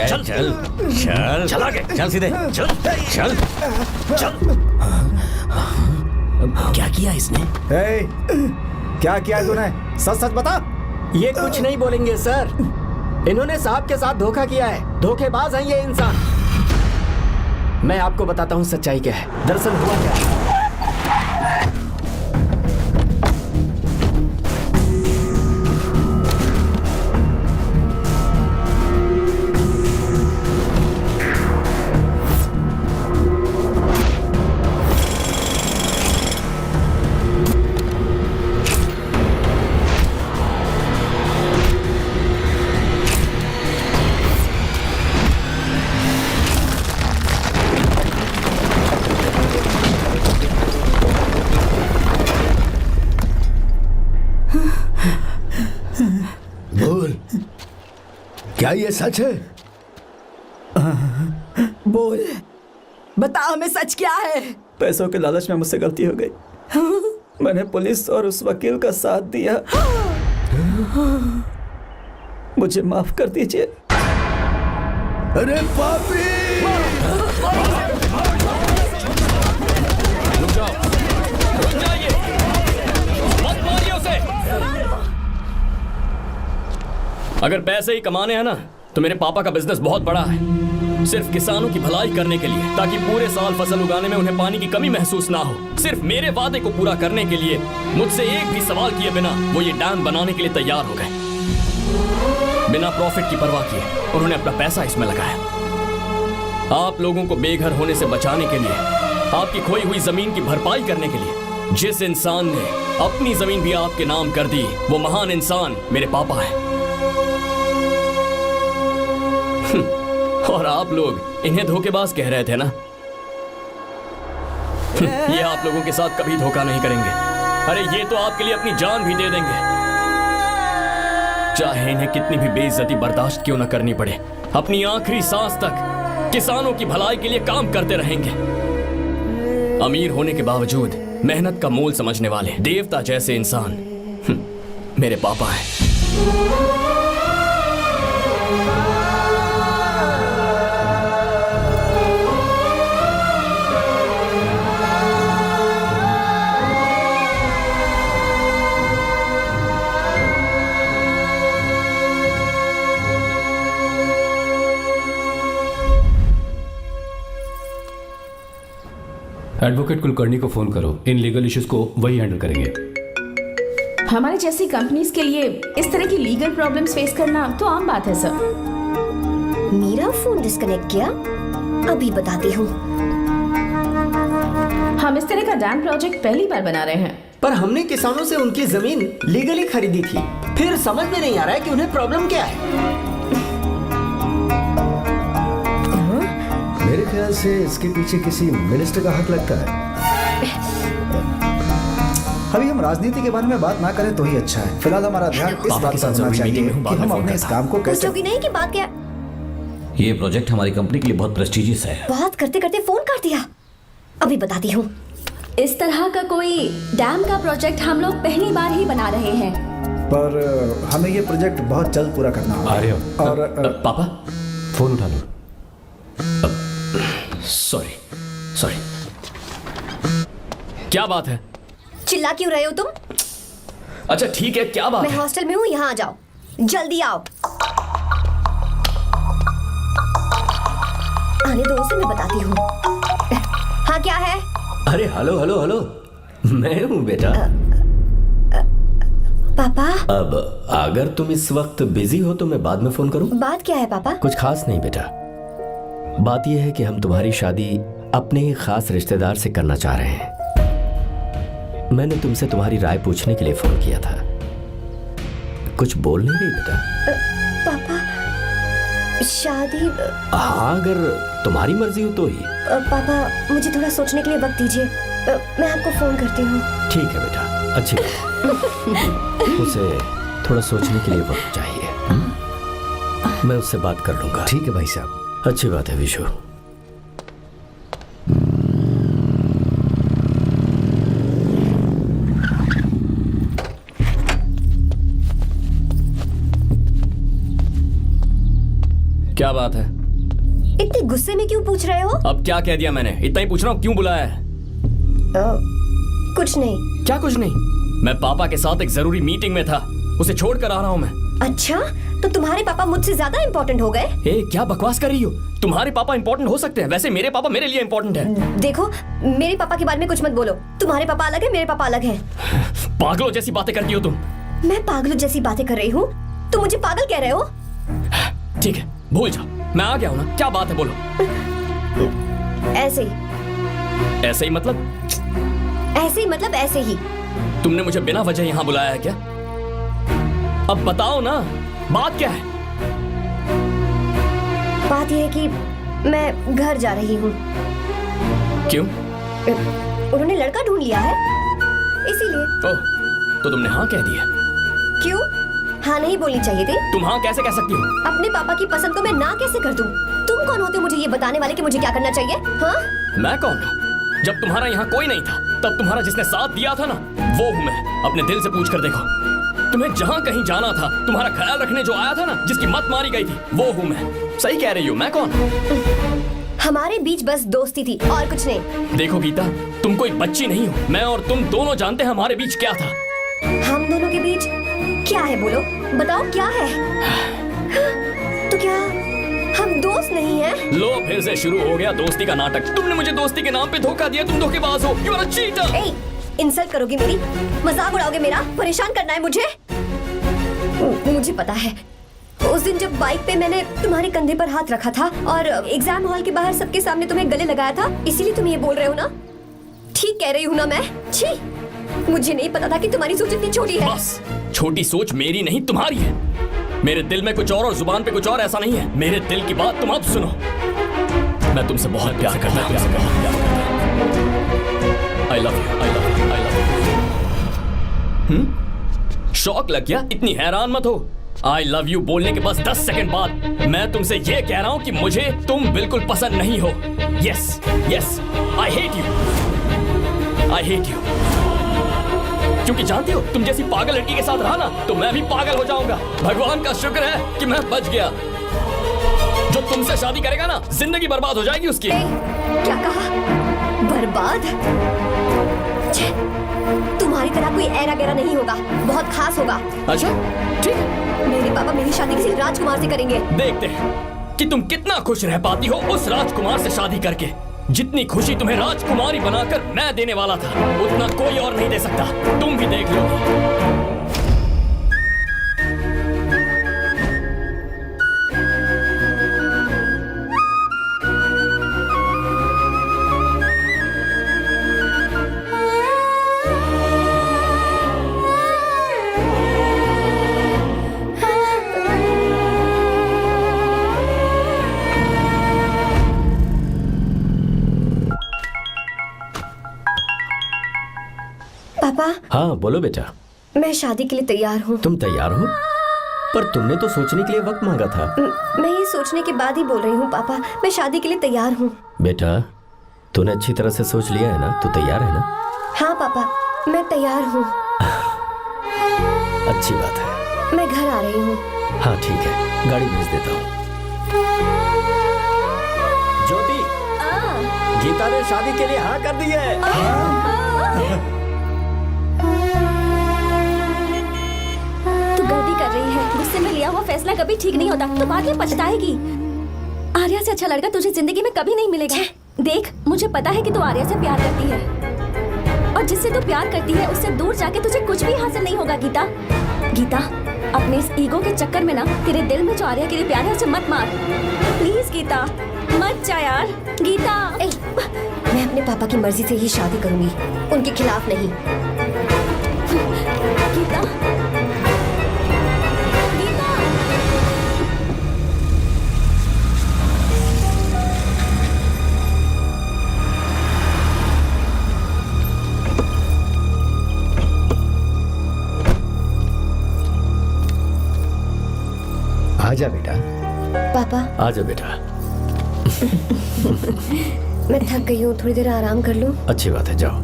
चल चल चल चल आगे चल सीधे चल चल चल। क्या किया इसने? क्या किया तूने? सच सच बता। ये कुछ नहीं बोलेंगे सर। इन्होंने साहब के साथ धोखा किया है। धोखेबाज हैं ये इंसान। मैं आपको बताता हूँ सच्चाई क्या है। दरअसल हुआ क्या है। क्या ये सच है? बोल, बता हमें सच क्या है? पैसों के लालच में मुझसे गलती हो गई। मैंने पुलिस और उस वकील का साथ दिया। मुझे माफ कर दीजिए। अरे पापी! रुक जाओ, रुक जाइए, मत मारिए उसे। अगर पैसे ही कमाने हैं ना तो मेरे पापा का बिजनेस बहुत बड़ा है, सिर्फ किसानों की भलाई करने के लिए, ताकि पूरे साल फसल उगाने में उन्हें पानी की कमी महसूस ना हो। सिर्फ मेरे वादे को पूरा करने के लिए मुझसे एक भी सवाल किए बिना वो ये डैम बनाने के लिए तैयार हो गए। बिना प्रॉफिट की परवाह किए उन्होंने अपना पैसा इसमें लगाया। आप लोगों को बेघर होने से बचाने के लिए, आपकी खोई हुई जमीन की भरपाई करने के लिए जिस इंसान ने अपनी जमीन भी आपके नाम कर दी, वो महान इंसान मेरे पापा है। और आप लोग इन्हें धोखेबाज कह रहे थे ना? ये आप लोगों के साथ कभी धोखा नहीं करेंगे। अरे ये तो आपके लिए अपनी जान भी दे देंगे, चाहे इन्हें कितनी भी बेइज्जती बर्दाश्त क्यों न करनी पड़े। अपनी आखिरी सांस तक किसानों की भलाई के लिए काम करते रहेंगे। अमीर होने के बावजूद मेहनत का मोल समझने वाले देवता जैसे इंसान मेरे पापा हैं। एडवोकेट कुलकर्णी को फोन करो। इन लीगल इश्यूज को वही हैंडल करेंगे। हमारी जैसी कंपनीज के लिए इस तरह की लीगल प्रॉब्लम्स फेस करना तो आम बात है सर। मेरा फोन डिस्कनेक्ट किया? अभी बताती हूँ। हम इस तरह का डैम प्रोजेक्ट पहली बार बना रहे हैं। पर हमने किसानों से उनकी जमीन लीगली खरीदी थी। फिर समझ में नहीं आ रहा है कि उन्हें प्रॉब्लम क्या है। मेरे ख्याल से इसके पीछे किसी मिनिस्टर का हाथ लगता है। अभी हम राजनीति के बारे में बात ना करें तो ही अच्छा है। फिलहाल हमारा ध्यान इस बात पर होना चाहिए कि हम अपने इस काम को कैसे। पूछोगी नहीं कि बात क्या? ये प्रोजेक्ट हमारी कंपनी के लिए बहुत प्रेस्टिजियस है। बात करते करते फोन काट दिया। अभी बताती हूँ। इस तरह का कोई डैम का प्रोजेक्ट हम लोग पहली बार ही बना रहे हैं, पर हमें ये प्रोजेक्ट बहुत जल्द पूरा करना होगा। और पापा फोन उठा लो। सॉरी, क्या बात है? चिल्ला क्यों रहे हो तुम? अच्छा ठीक है, क्या बात मैं है? हॉस्टल में हूँ, यहाँ आ जाओ, जल्दी आओ। आने दो उसे, मैं बताती हूँ। हाँ क्या है? अरे हेलो हेलो हेलो, मैं हूँ बेटा। पापा। अब अगर तुम इस वक्त बिजी हो तो मैं बाद में फोन करूं? बात क्या है पापा? कुछ खास नहीं बेटा, बात यह है कि हम तुम्हारी शादी अपने ही खास रिश्तेदार से करना चाह रहे हैं। मैंने तुमसे तुम्हारी राय पूछने के लिए फोन किया था। कुछ बोल नहीं रही बेटा? पापा शादी। हाँ अगर तुम्हारी मर्जी हो तो ही। पापा मुझे थोड़ा सोचने के लिए वक्त दीजिए, मैं आपको फोन करती हूँ। ठीक है बेटा, अच्छी बात। उसे थोड़ा सोचने के लिए वक्त चाहिए। मैं उससे बात कर लूंगा। ठीक है भाई साहब। अच्छी बात है विशु। क्या बात है? गुस्से में क्यों पूछ रहे हो? अब क्या कह दिया मैंने? इतना ही पूछ रहा हूँ, क्यों बुलाया है? कुछ नहीं। क्या कुछ नहीं? मैं पापा के साथ एक जरूरी मीटिंग में था, उसे छोड़ कर आ रहा हूँ मैं। अच्छा, तो तुम्हारे पापा मुझसे ज्यादा इम्पोर्टेंट हो गए? ए, क्या बकवास कर रही हो? तुम्हारे पापा इम्पोर्टेंट हो सकते हैं, वैसे मेरे पापा मेरे लिए इम्पोर्टेंट है। देखो, मेरे पापा के बारे में कुछ मत बोलो। तुम्हारे पापा अलग है, मेरे पापा अलग है। पागलों जैसी बातें करती हो तुम। मैं पागलों जैसी बातें कर रही हूँ? तुम मुझे पागल कह रहे हो? ठीक है, भूल जाओ, मैं आ गया हूँ ना। क्या बात है, बोलो। ऐसे ही। ऐसे ही मतलब? ऐसे ही मतलब ऐसे ही। तुमने मुझे बिना वजह यहाँ बुलाया है क्या? अब बताओ ना, बात क्या है? बात यह है कि मैं घर जा रही हूँ। क्यों? उन्होंने लड़का ढूंढ लिया है, इसीलिए। ओह, तो तुमने हाँ कह दिया? क्यों? हाँ नहीं बोलनी चाहिए थी? तुम हाँ कैसे कह सकती हो? अपने पापा की पसंद को मैं ना कैसे कर दूं? तुम कौन होते हो मुझे ये बताने वाले कि मुझे क्या करना चाहिए? हाँ? मैं कौन हूँ? जब तुम्हारा यहाँ कोई नहीं था, तब तुम्हारा जिसने साथ दिया था ना, वो हूँ मैं। अपने दिल से पूछ कर देखो। तुम्हें जहाँ कहीं जाना था, तुम्हारा ख्याल रखने जो आया था ना, जिसकी मत मारी गई थी, वो हूँ मैं। सही कह रही हूँ, मैं कौन? हमारे बीच बस दोस्ती थी और कुछ नहीं। देखो गीता, तुम कोई बच्ची नहीं हो। मैं और तुम दोनों जानते हैं हमारे बीच क्या था। हम दोनों के बीच क्या है? बोलो, बताओ क्या है? तो क्या हम दोस्त नहीं हैं? लो, फिर से शुरू हो गया दोस्ती का नाटक। तुमने मुझे दोस्ती के नाम पे धोखा दिया। तुम धोखेबाज हो। You are a cheater. ए, इंसल्ट करोगे मेरी? मजाक उड़ाओगे मेरा? परेशान करना है मुझे? मुझे पता है, उस दिन जब बाइक पे मैंने तुम्हारे कंधे पर हाथ रखा था और एग्जाम हॉल के बाहर सबके सामने तुम्हें गले लगाया था, इसीलिए तुम ये बोल रहे हो ना? ठीक कह रही हूँ ना मैं? छी, मुझे नहीं पता था कि तुम्हारी सोच इतनी छोटी है। बस, छोटी सोच मेरी नहीं तुम्हारी है। मेरे दिल में कुछ और जुबान पे कुछ और, ऐसा नहीं है। मेरे दिल की बात तुम अब सुनो। मैं तुमसे बहुत प्यार करता हूँ। I love you, I love you, I love you। शौक लग गया? इतनी हैरान मत हो। I love you बोलने के बस 10 सेकंड बाद मैं तुमसे ये कह रहा हूँ कि मुझे तुम बिल्कुल पसंद नहीं हो। Yes, yes, I hate you, I hate you। क्योंकि जानती हो, तुम जैसी पागल लड़की के साथ रहा ना, तो मैं भी पागल हो जाऊंगा। भगवान का शुक्र है कि मैं बच गया। जो तुमसे शादी करेगा ना, जिंदगी बर्बाद हो जाएगी उसकी। क्या कहा? बर्बाद? तुम्हारी तरह कोई ऐरा गैरा नहीं होगा, बहुत खास होगा। अच्छा, ठीक है। मेरे पापा मेरी शादी किसी राजकुमार से करेंगे। देखते हैं कि तुम कितना खुश रह पाती हो उस राजकुमार से शादी करके। जितनी खुशी तुम्हें राजकुमारी बनाकर मैं देने वाला था, उतना कोई और नहीं दे सकता। तुम भी देख लोगी। पापा। हाँ बोलो बेटा। मैं शादी के लिए तैयार हूँ। तुम तैयार हो? पर तुमने तो सोचने के लिए वक्त मांगा था। मैं ये सोचने के बाद ही बोल रही हूँ पापा, मैं शादी के लिए तैयार हूँ। बेटा, तूने अच्छी तरह से सोच लिया है ना? तू तैयार है ना? हाँ पापा, मैं तैयार हूँ। अच्छी बात है। मैं घर आ रही हूँ। हाँ ठीक है, गाड़ी भेज देता हूँ। ज्योति, गीता ने शादी के लिए हाँ कर दी है। कर रही है। गुस्से में लिया हुआ फैसला कभी ठीक नहीं होता, तो बाद में पछताएगी। आर्या से अच्छा लड़का तुझे जिंदगी में कभी नहीं मिलेगा। देख, मुझे पता है कि तू आर्या से प्यार करती है, और जिससे तू प्यार करती है उससे दूर जाके तुझे कुछ भी हासिल नहीं होगा। गीता, गीता, अपने इस ईगो के चक्कर में ना तेरे दिल में जो आर्या के लिए प्यार है उसे मत मार। प्लीज गीता, मत जा यार। गीता, मैं अपने पापा की मर्जी से ही शादी करूंगी, उनके खिलाफ नहीं। गीता, आजा बेटा। पापा। आजा बेटा। मैं थक गई हूँ, थोड़ी देर आराम कर लूँ। अच्छी बात है, जाओ।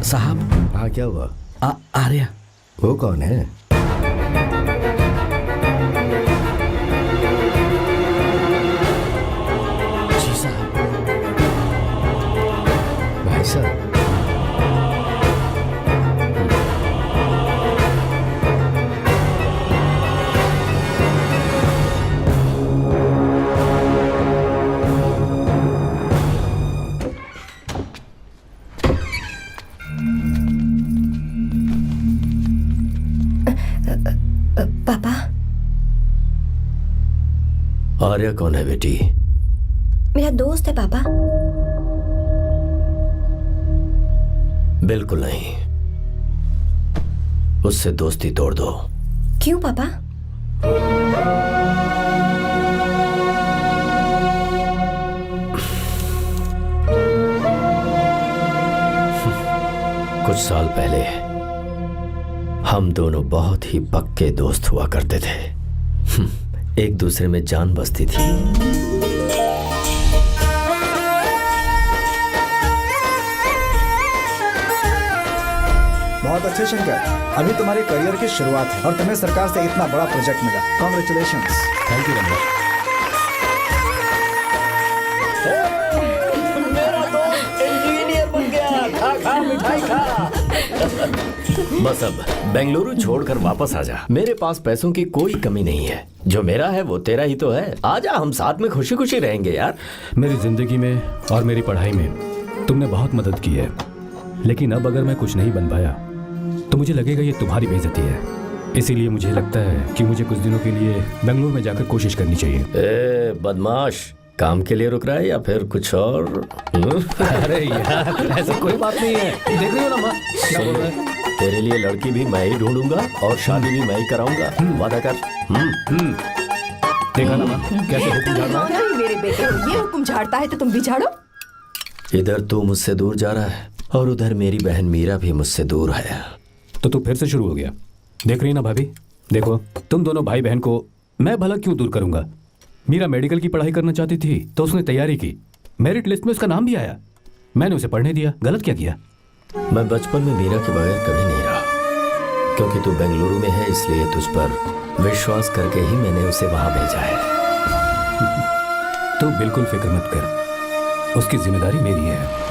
साहब। हाँ क्या हुआ? आर्या। वो कौन है? सर। पापा, आर्या कौन है बेटी? मेरा दोस्त है पापा। बिल्कुल नहीं, उससे दोस्ती तोड़ दो। क्यों पापा? कुछ साल पहले हम दोनों बहुत ही पक्के दोस्त हुआ करते थे। एक दूसरे में जान बसती थी। बहुत अच्छे शंकर, अभी तुम्हारे करियर की शुरुआत है और तुम्हें सरकार से इतना बड़ा प्रोजेक्ट मिला। कॉन्ग्रेचुलेशंस। Thank you Ramesh. मेरा दोस्त इंजीनियर बन गया। खा खा मिठाई खा। बस अब बेंगलुरु छोड़कर वापस आ जा। मेरे पास पैसों की कोई कमी नहीं है। जो मेरा है वो तेरा ही तो है। आजा, हम साथ में खुशी खुशी रहेंगे यार। मेरी जिंदगी में और मेरी पढ़ाई में तुमने बहुत मदद की है, लेकिन अब अगर मैं कुछ नहीं बन पाया तो मुझे लगेगा ये तुम्हारी बेइज्जती है। इसीलिए मुझे लगता है कि मुझे कुछ दिनों के लिए बेंगलुरु में जाकर कोशिश करनी चाहिए। ए बदमाश, काम के लिए रुक रहा है या फिर कुछ और? अरे यार, ऐसा कोई बात नहीं है। देख रही हो ना माँ, क्या बोल रहा है? तेरे लिए लड़की भी मैं ही ढूंढूंगा और शादी भी मैं ही कराऊंगा। वादा कर। देखा ना माँ, कैसे हुक्म झाड़ रहा है? मेरे बेटे हो, ये हुक्म झाड़ता है तो तुम भी झाड़ो। इधर तू मुझसे दूर जा रहा है और उधर मेरी बहन मीरा भी मुझसे दूर है। तो तू फिर से शुरू हो गया। देख रही ना भाभी, देखो तुम दोनों भाई बहन को मैं भला क्यों दूर करूंगा। मीरा मेडिकल की पढ़ाई करना चाहती थी तो उसने तैयारी की, मेरिट लिस्ट में उसका नाम भी आया, मैंने उसे पढ़ने दिया। गलत क्या किया? मैं बचपन में मीरा के बगैर कभी नहीं रहा, क्योंकि तू बेंगलुरु में है इसलिए तुझ पर विश्वास करके ही मैंने उसे वहां भेजा है। तू बिल्कुल फिक्र मत कर, उसकी जिम्मेदारी मेरी है।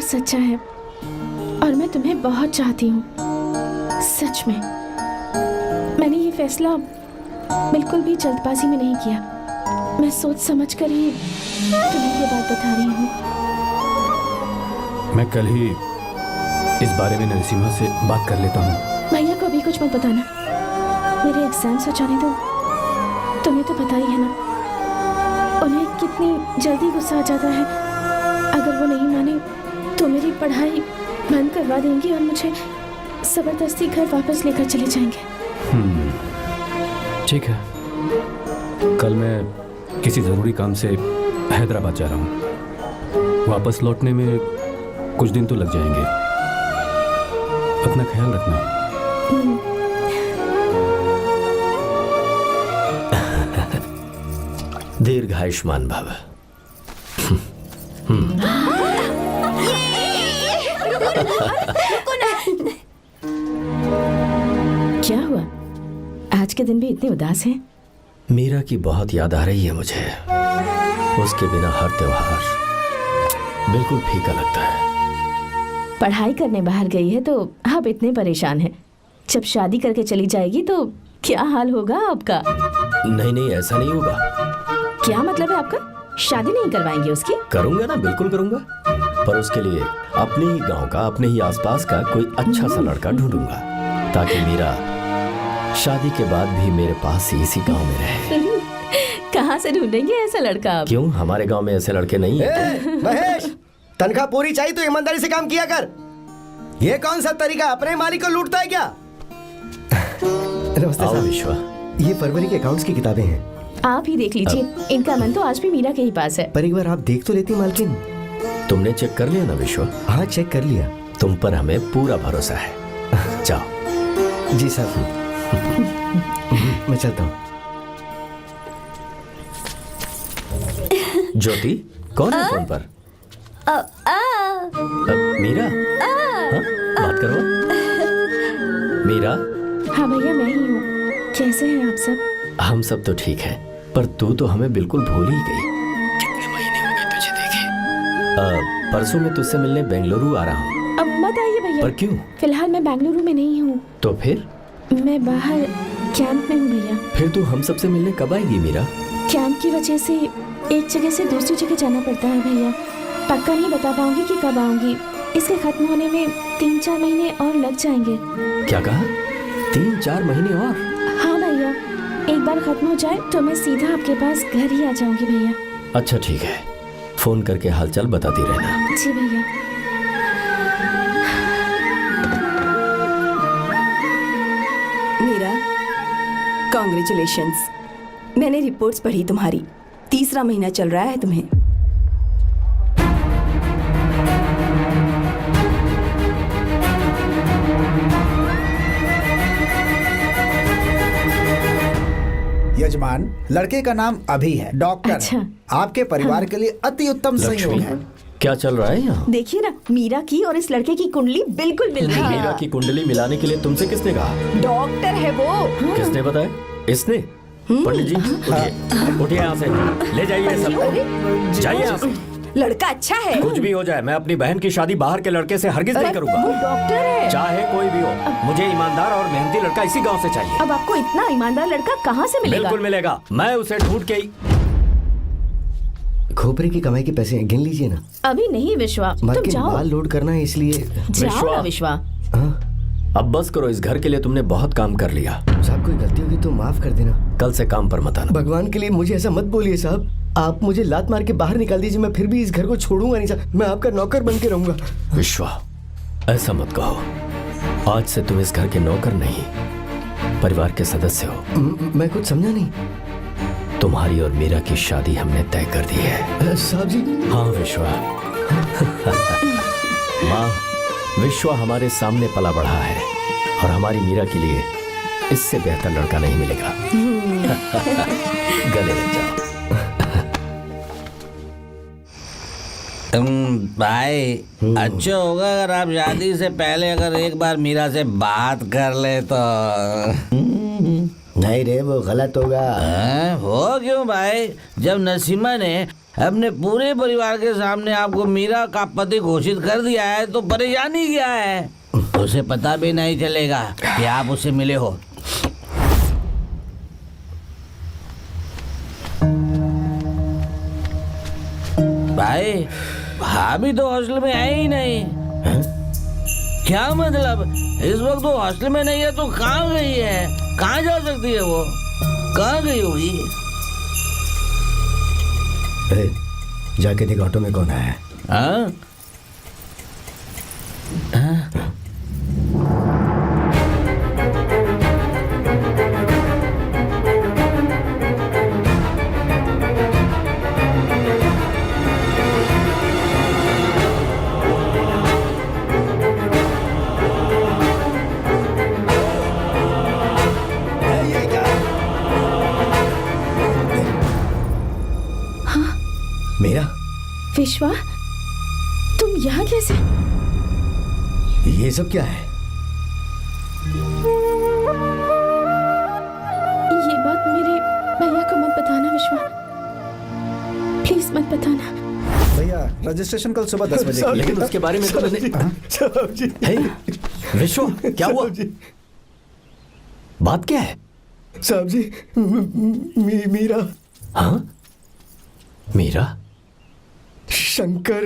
सच्चा है और मैं तुम्हें बहुत चाहती हूँ, सच में। मैंने ये फैसला बिल्कुल भी जल्दबाजी में नहीं किया। मैं सोच समझ कर ही तुम्हें ये बात बता रही हूँ। मैं कल ही इस बारे में नरसिम्हा से बात कर लेता हूँ। भैया को अभी कुछ मत बताना, मेरे एग्जाम्स हो जाने दो। तुम्हें तो पता ही है ना उन्हें कितनी जल्दी गुस्सा आ जाता है। अगर वो नहीं माने तो मेरी पढ़ाई बंद करवा देंगे और मुझे जबरदस्ती घर वापस लेकर चले जाएंगे। ठीक है, कल मैं किसी ज़रूरी काम से हैदराबाद जा रहा हूँ। वापस लौटने में कुछ दिन तो लग जाएंगे। अपना ख्याल रखना। दीर्घायुष्मान भव। क्या हुआ? आज के दिन भी इतने उदास हैं? मीरा की बहुत याद आ रही है मुझे। उसके बिना हर त्योहार बिल्कुल फीका लगता है। पढ़ाई करने बाहर गई है तो आप इतने परेशान हैं। जब शादी करके चली जाएगी तो क्या हाल होगा आपका? नहीं नहीं, ऐसा नहीं होगा। क्या मतलब है आपका? शादी नहीं करवाएंगे उसकी? करूंगा ना, बिल्कुल करूंगा, पर उसके लिए अपने ही गांव का, अपने ही आसपास का कोई अच्छा सा लड़का ढूंढूंगा ताकि मीरा शादी के बाद भी मेरे पास ही इसी गांव में रहे। कहाँ से ढूंढेंगे ऐसा लड़का आप? क्यों, हमारे गांव में ऐसे लड़के नहीं हैं? महेश, तनख्वाह पूरी चाहिए तो ईमानदारी से काम किया कर। ये कौन सा तरीका, अपने मालिक को लूटता है क्या? नमस्ते साहब। विश्वा, ये फरवरी के अकाउंट्स की किताबें हैं, आप ही देख लीजिए। इनका मन तो आज भी मीरा के ही पास है। पर एक बार आप देख तो लेती मालकिन। तुमने चेक कर लिया ना विश्व? हाँ चेक कर लिया। तुम पर हमें पूरा भरोसा है। जाओ। जी साहब। मैं चलता हूँ। ज्योति कौन है फोन पर? मीरा। हाँ? बात करो। मीरा। हाँ भैया मैं ही हूँ। कैसे हैं आप सब? हम सब तो ठीक हैं, पर तू तो हमें बिल्कुल भूल ही गई। कितने महीने हो गए तुझे देखे? परसों मैं तुझसे मिलने बेंगलुरु आ रहा हूँ। अब मत आइए भैया। पर क्यों? फिलहाल मैं बेंगलुरु में नहीं हूँ। तो फिर? मैं बाहर कैंप में हूँ भैया। फिर तू हम सबसे मिलने कब आएगी मीरा? कैंप की वजह से एक जगह से दूसरी जगह जाना पड़ता है भैया। पक्का नहीं बता पाऊंगी कि कब आऊंगी। इसके खत्म होने में 3-4 महीने और लग जाएंगे। क्या कहा? 3-4 महीने और? हाँ भैया, एक बार खत्म हो जाए तो मैं सीधा आपके पास घर ही आ जाऊंगी भैया। अच्छा ठीक है, फोन करके हालचाल बताती रहना। जी भैया। मीरा, कॉन्ग्रेचुलेशंस। मैंने रिपोर्ट्स पढ़ी तुम्हारी। 3रा महीना चल रहा है तुम्हें। यजमान, लड़के का नाम अभी है, डॉक्टर। अच्छा। आपके परिवार के लिए अति उत्तम संयोग है। क्या चल रहा है यहाँ? देखिए ना, मीरा की और इस लड़के की कुंडली बिल्कुल मिल रही है। मीरा की कुंडली मिलाने के लिए तुमसे किसने कहा? डॉक्टर है वो। किसने बताया? इसने? पंडित जी उठिए, उठिए यहाँ से, ले जाइए सब, जाइए यहाँ से। लड़का अच्छा है। कुछ भी हो जाए, मैं अपनी बहन की शादी बाहर के लड़के से हरगिज नहीं करूंगा। वो डॉक्टर है। चाहे कोई भी हो, मुझे ईमानदार और मेहनती लड़का इसी गांव से चाहिए। अब आपको इतना ईमानदार लड़का कहाँ से मिलेगा? बिल्कुल मिलेगा, मैं उसे ढूंढ के ही। खोपरे की कमाई के पैसे गिन लीजिए ना। अभी नहीं विश्वा, तुम मार्केट जाओ। माल लोड करना है इसलिए। जाओ ना विश्वा। अब बस करो, इस घर के लिए तुमने बहुत काम कर लिया। साहब कोई गलती होगी तो माफ कर देना। कल से काम पर मत आना। भगवान के लिए मुझे ऐसा मत बोलिए साहब। आप मुझे लात मार के बाहर निकाल दीजिए, मैं फिर भी इस घर को छोड़ूंगा नहीं साहब। मैं आपका नौकर बन के रहूंगा। विश्वा, ऐसा मत कहो। आज से तुम इस घर के नौकर नहीं, परिवार के सदस्य हो। मैं कुछ समझा नहीं। तुम्हारी और मीरा की शादी हमने तय कर दी है। साहब जी। हाँ विश्वा। माँ, विश्वा हमारे सामने पला बढ़ा है और हमारी मीरा के लिए इससे बेहतर लड़का नहीं मिलेगा। गले लग जाओ। भाई, अच्छा होगा अगर आप शादी से पहले अगर एक बार मीरा से बात कर ले तो। नहीं रे, वो गलत होगा। हो क्यों भाई? जब नसीमा ने अपने पूरे परिवार के सामने आपको मीरा का पति घोषित कर दिया है तो परेशानी क्या है? उसे पता भी नहीं चलेगा कि आप उससे मिले हो। भाई, भाभी तो हॉस्टल में है ही नहीं। क्या मतलब? इस वक्त वो हॉस्टल में नहीं है तो कहाँ गई है? कहाँ जा सकती है वो? कहाँ गई होगी? जाके देख ऑटो में कौन आया है। हाँ? मेरा विश्वा, तुम यहाँ कैसे? ये सब क्या है? ये बात मेरे भैया को मत बताना विश्वा, प्लीज मत बताना। भैया, रजिस्ट्रेशन कल सुबह 10 बजे। लेकिन उसके बारे में तो मैंने। विश्व, क्या हुआ? बात क्या है? साहब जी, मीरा। हाँ? मीरा? शंकर।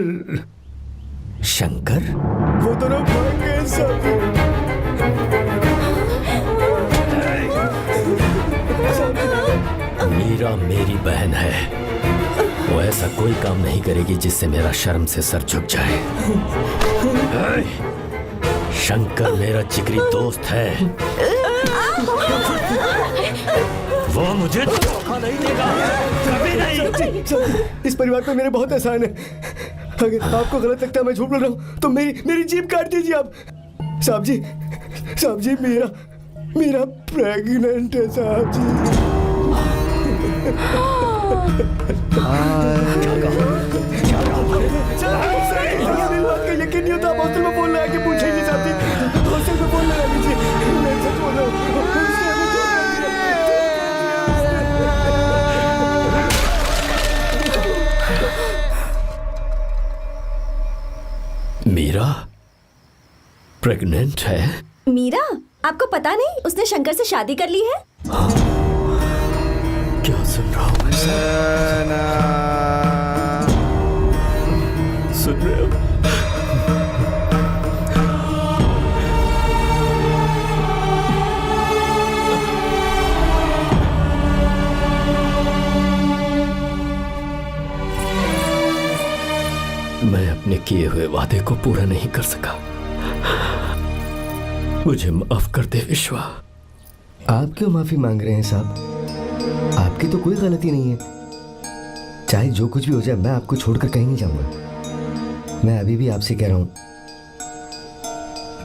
शंकर? वो दोनों भाग गए साहब जी। मीरा मेरी बहन है, वो ऐसा कोई काम नहीं करेगी जिससे मेरा शर्म से सर झुक जाए। शंकर मेरा जिगरी दोस्त है, वो मुझे धोखा नहीं देगा, कभी नहीं। इस परिवार पर मेरे बहुत एहसान है। अगर आपको गलत लगता है मैं झूठ बोल रहा हूँ तो मेरी जीभ काट दीजिए आप। साहब जी मेरा प्रेग्नेंट है साहब जी। मेरी बात का यकीन नहीं होता, आप हॉस्टल में फोन लगा के पूछेंगे साहब जी, हॉस्टल में फोन लगा लीजिए, मैं सच बोल रहा हूँ। मीरा प्रेग्नेंट है? मीरा, आपको पता नहीं उसने शंकर से शादी कर ली है? क्या सुन रहा हूँ मैं? सुन रहे हो? मैं अपने किए हुए वादे को पूरा नहीं कर सका, मुझे माफ कर दे विश्वा। आप क्यों माफी मांग रहे हैं साहब? आपकी तो कोई गलती नहीं है। चाहे जो कुछ भी हो जाए मैं आपको छोड़कर कहीं नहीं जाऊंगा। मैं अभी भी आपसे कह रहा हूं,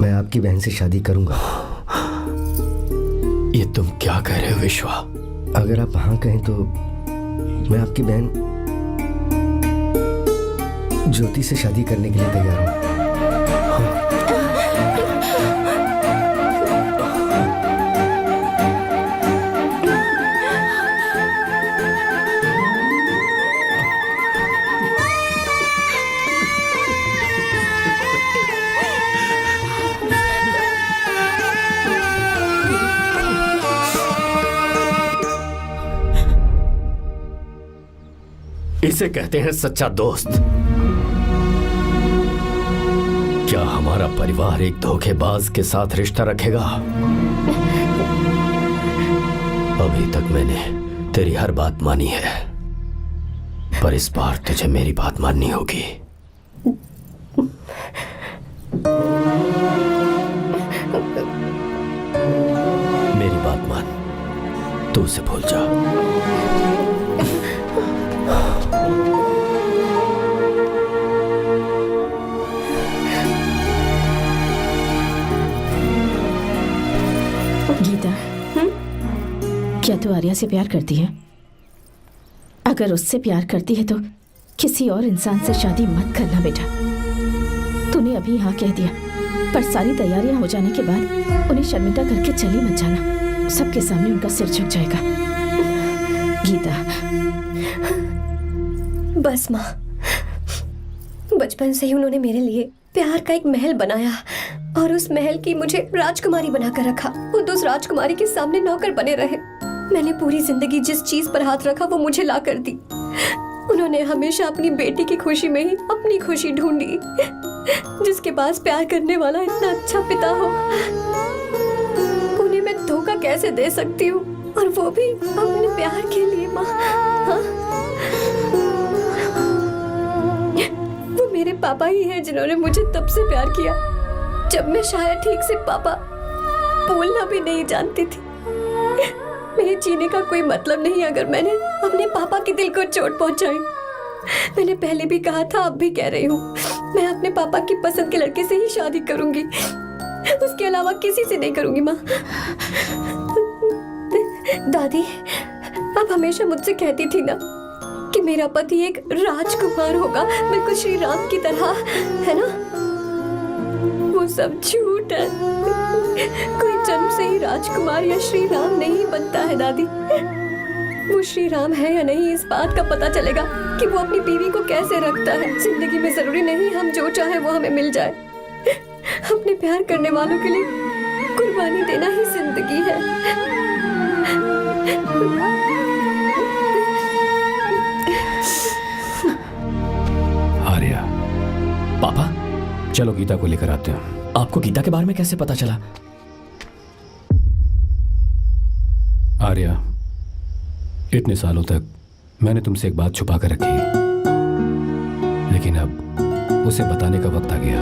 मैं आपकी बहन से शादी करूंगा। ये तुम क्या कह रहे हो विश्वा? अगर आप हाँ कहें तो मैं आपकी बहन ज्योति से शादी करने के लिए तैयार हूं। इसे कहते हैं सच्चा दोस्त। क्या हमारा परिवार एक धोखेबाज के साथ रिश्ता रखेगा? अभी तक मैंने तेरी हर बात मानी है, पर इस बार तुझे मेरी बात माननी होगी। मेरी बात मान, तू उसे भूल जा। गीता, क्या तू आर्या से प्यार करती है? अगर उससे प्यार करती है तो किसी और इंसान से शादी मत करना बेटा। तूने अभी हाँ कह दिया, पर सारी तैयारियां हो जाने के बाद उन्हें शर्मिंदा करके चली मत जाना। सबके सामने उनका सिर झुक जाएगा। गीता, बस माँ, बचपन से ही उन्होंने मेरे लिए प्यार का एक महल बनाया और उस महल की मुझे राजकुमारी बनाकर रखा। खुद उस राजकुमारी के सामने नौकर बने रहे। मैंने पूरी जिंदगी जिस चीज पर हाथ रखा वो मुझे ला कर दी। उन्होंने हमेशा अपनी बेटी की खुशी में ही अपनी खुशी ढूंढी। जिसके पास प्यार करने वाला इतना अच्छा पिता हो, उन्हें मैं धोखा कैसे दे सकती हूँ, और वो भी अपने प्यार के लिए। माँ, हाँ? वो मेरे पापा ही हैं जिन्होंने मुझे तब से प्यार किया जब मैं शायद ठीक से पापा बोलना भी नहीं जानती थी। मेरे जीने का कोई मतलब नहीं अगर मैंने अपने पापा के दिल को चोट पहुंचाई। मैंने पहले भी कहा था, अब भी कह रही हूँ, मैं अपने पापा की पसंद के लड़के से ही शादी करूंगी, उसके अलावा किसी से नहीं करूंगी। माँ, दादी आप हमेशा मुझसे कहती थी ना कि मेरा पति एक राजकुमार होगा, बिल्कुल श्री राम की तरह, है ना? वो सब झूठ है। कोई जन्म से ही राजकुमार या श्री राम नहीं बनता है दादी। वो श्री राम है या नहीं, इस बात का पता चलेगा कि वो अपनी बीवी को कैसे रखता है। जिंदगी में जरूरी नहीं हम जो चाहे वो हमें मिल जाए। अपने प्यार करने वालों के लिए कुर्बानी देना ही जिंदगी है। आर्या, पापा, चलो गीता को लेकर आते हैं। आपको गीता के बारे में कैसे पता चला? आर्या, इतने सालों तक मैंने तुमसे एक बात छुपा कर रखी, लेकिन अब उसे बताने का वक्त आ गया।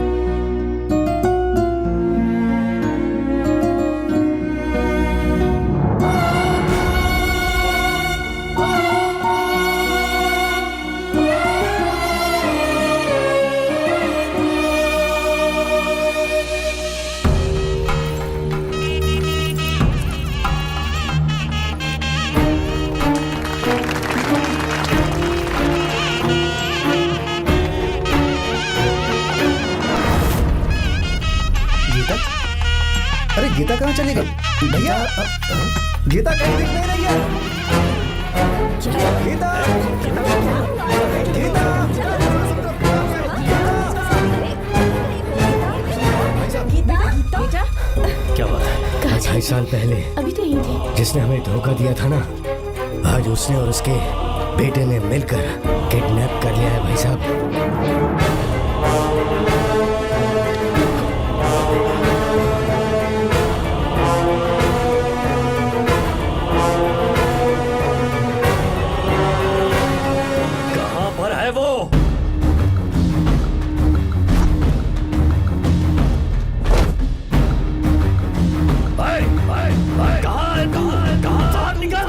चली गई? भैया गीता कहीं दिख नहीं रही है। गीता बेटा क्या बात है? 2.5 साल पहले अभी तो यही थे। जिसने हमें धोखा दिया था ना, आज उसने और उसके बेटे ने मिलकर किडनैप कर लिया है भाई साहब। कहां पर है वो? बाहर निकल,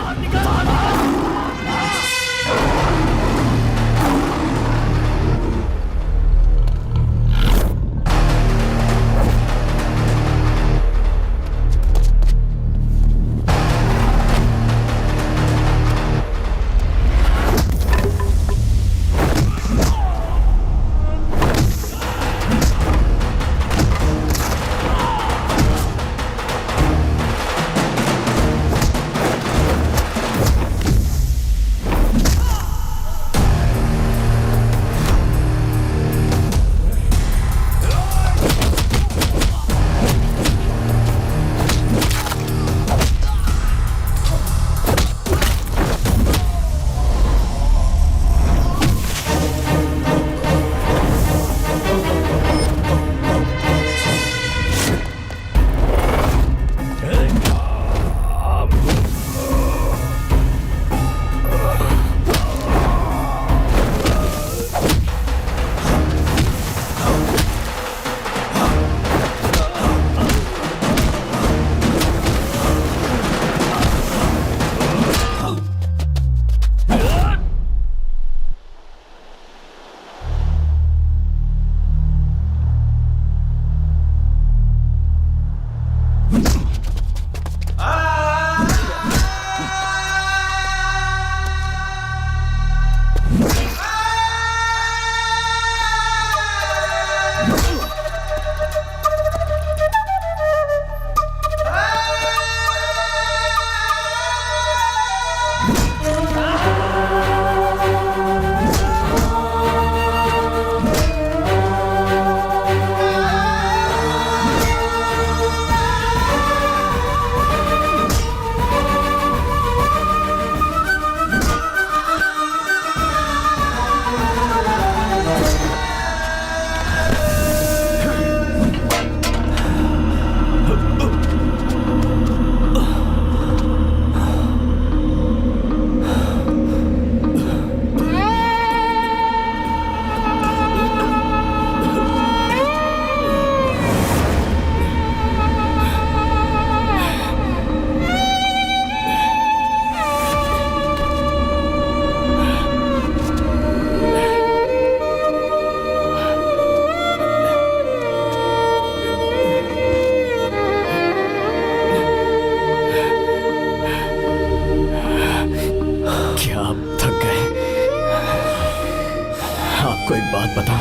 आपको एक बात बताऊं,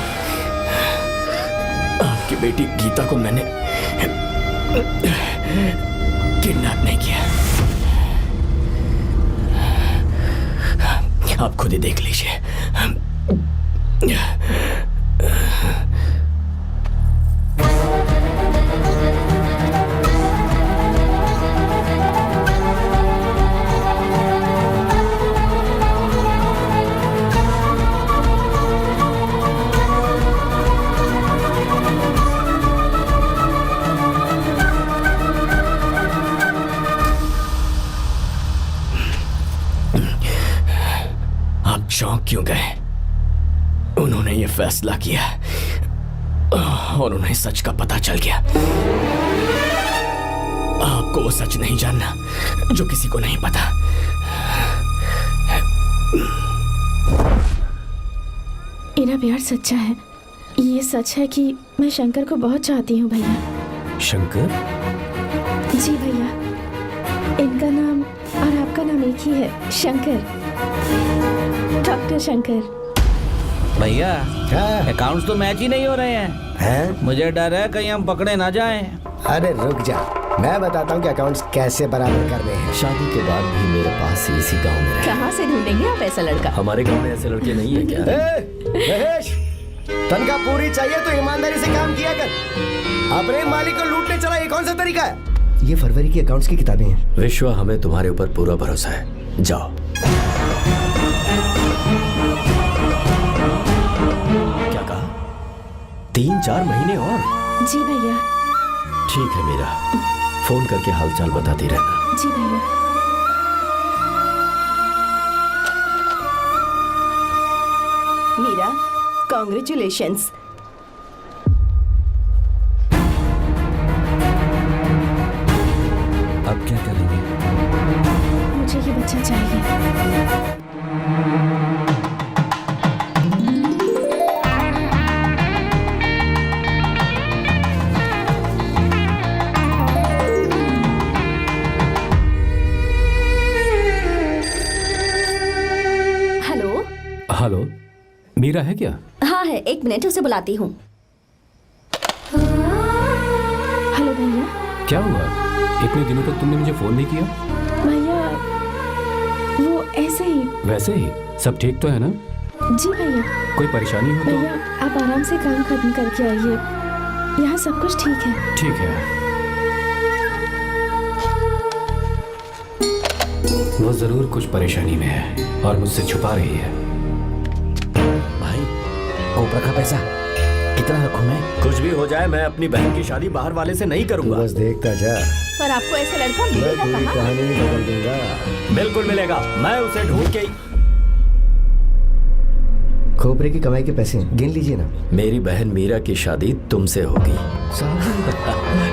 आपकी बेटी गीता को मैंने किडनैप नहीं किया। आप खुद ही देख लीजिए। चौंक क्यों गए? उन्होंने ये फैसला किया और उन्हें सच का पता चल गया। आपको वो सच नहीं जानना जो किसी को नहीं पता। मेरा प्यार सच्चा है। ये सच है कि मैं शंकर को बहुत चाहती हूँ भैया। शंकर? जी भैया, इनका नाम और आपका नाम एक ही है, शंकर, डॉक्टर शंकर। भैया अकाउंट्स तो मैच ही नहीं हो रहे हैं। मुझे डर है कहीं हम पकड़े ना जाएं। अरे रुक जा, मैं बताता हूँ कि अकाउंट्स कैसे बराबर करने हैं। शादी के बाद भी मेरे पास ही इसी गांव में रहे। कहाँ से ढूंढेंगे आप ऐसा लड़का? हमारे गांव में ऐसे लड़के नहीं है क्या? महेश, तनख्वाह पूरी चाहिए तो ईमानदारी से काम किया कर। अपने मालिक को लूटने चला, ये कौन सा तरीका है? ये फरवरी की अकाउंट्स की किताबें हैं। विश्वा, हमें तुम्हारे ऊपर पूरा भरोसा है, जाओ। क्या कहा? 3-4 महीने और? जी भैया। ठीक है मीरा, फोन करके हालचाल बताती रहना। जी भैया। मीरा, कॉन्ग्रेचुलेशंस। अब क्या करेंगे? मुझे ये बच्चा चाहिए। हेलो। हेलो, मीरा है क्या? हाँ है, 1 मिनट, उसे बुलाती हूँ। हेलो भैया। क्या हुआ? इतने दिनों तक तुमने मुझे फोन नहीं किया? भैया वो ऐसे ही। वैसे ही सब ठीक तो है ना? जी भैया। कोई परेशानी हो तो? भैया आप आराम से काम खत्म करके आइए, यहाँ सब कुछ ठीक है। ठीक है। वो जरूर कुछ परेशानी में है और मुझसे छुपा रही है। भाई, कोबरा का पैसा कितना रखूं मैं? कुछ भी हो जाए, मैं अपनी बहन की शादी बाहर वाले से नहीं करूंगा। बस देखता जा, पर आपको ऐसा लड़का मैं मिलेगा पूरी कहाँ? कहानी बदल दूंगा। बिल्कुल मिलेगा, मैं उसे ढूंढ के। खोपरे की कमाई के पैसे गिन लीजिए ना। मेरी बहन मीरा की शादी तुमसे होगी।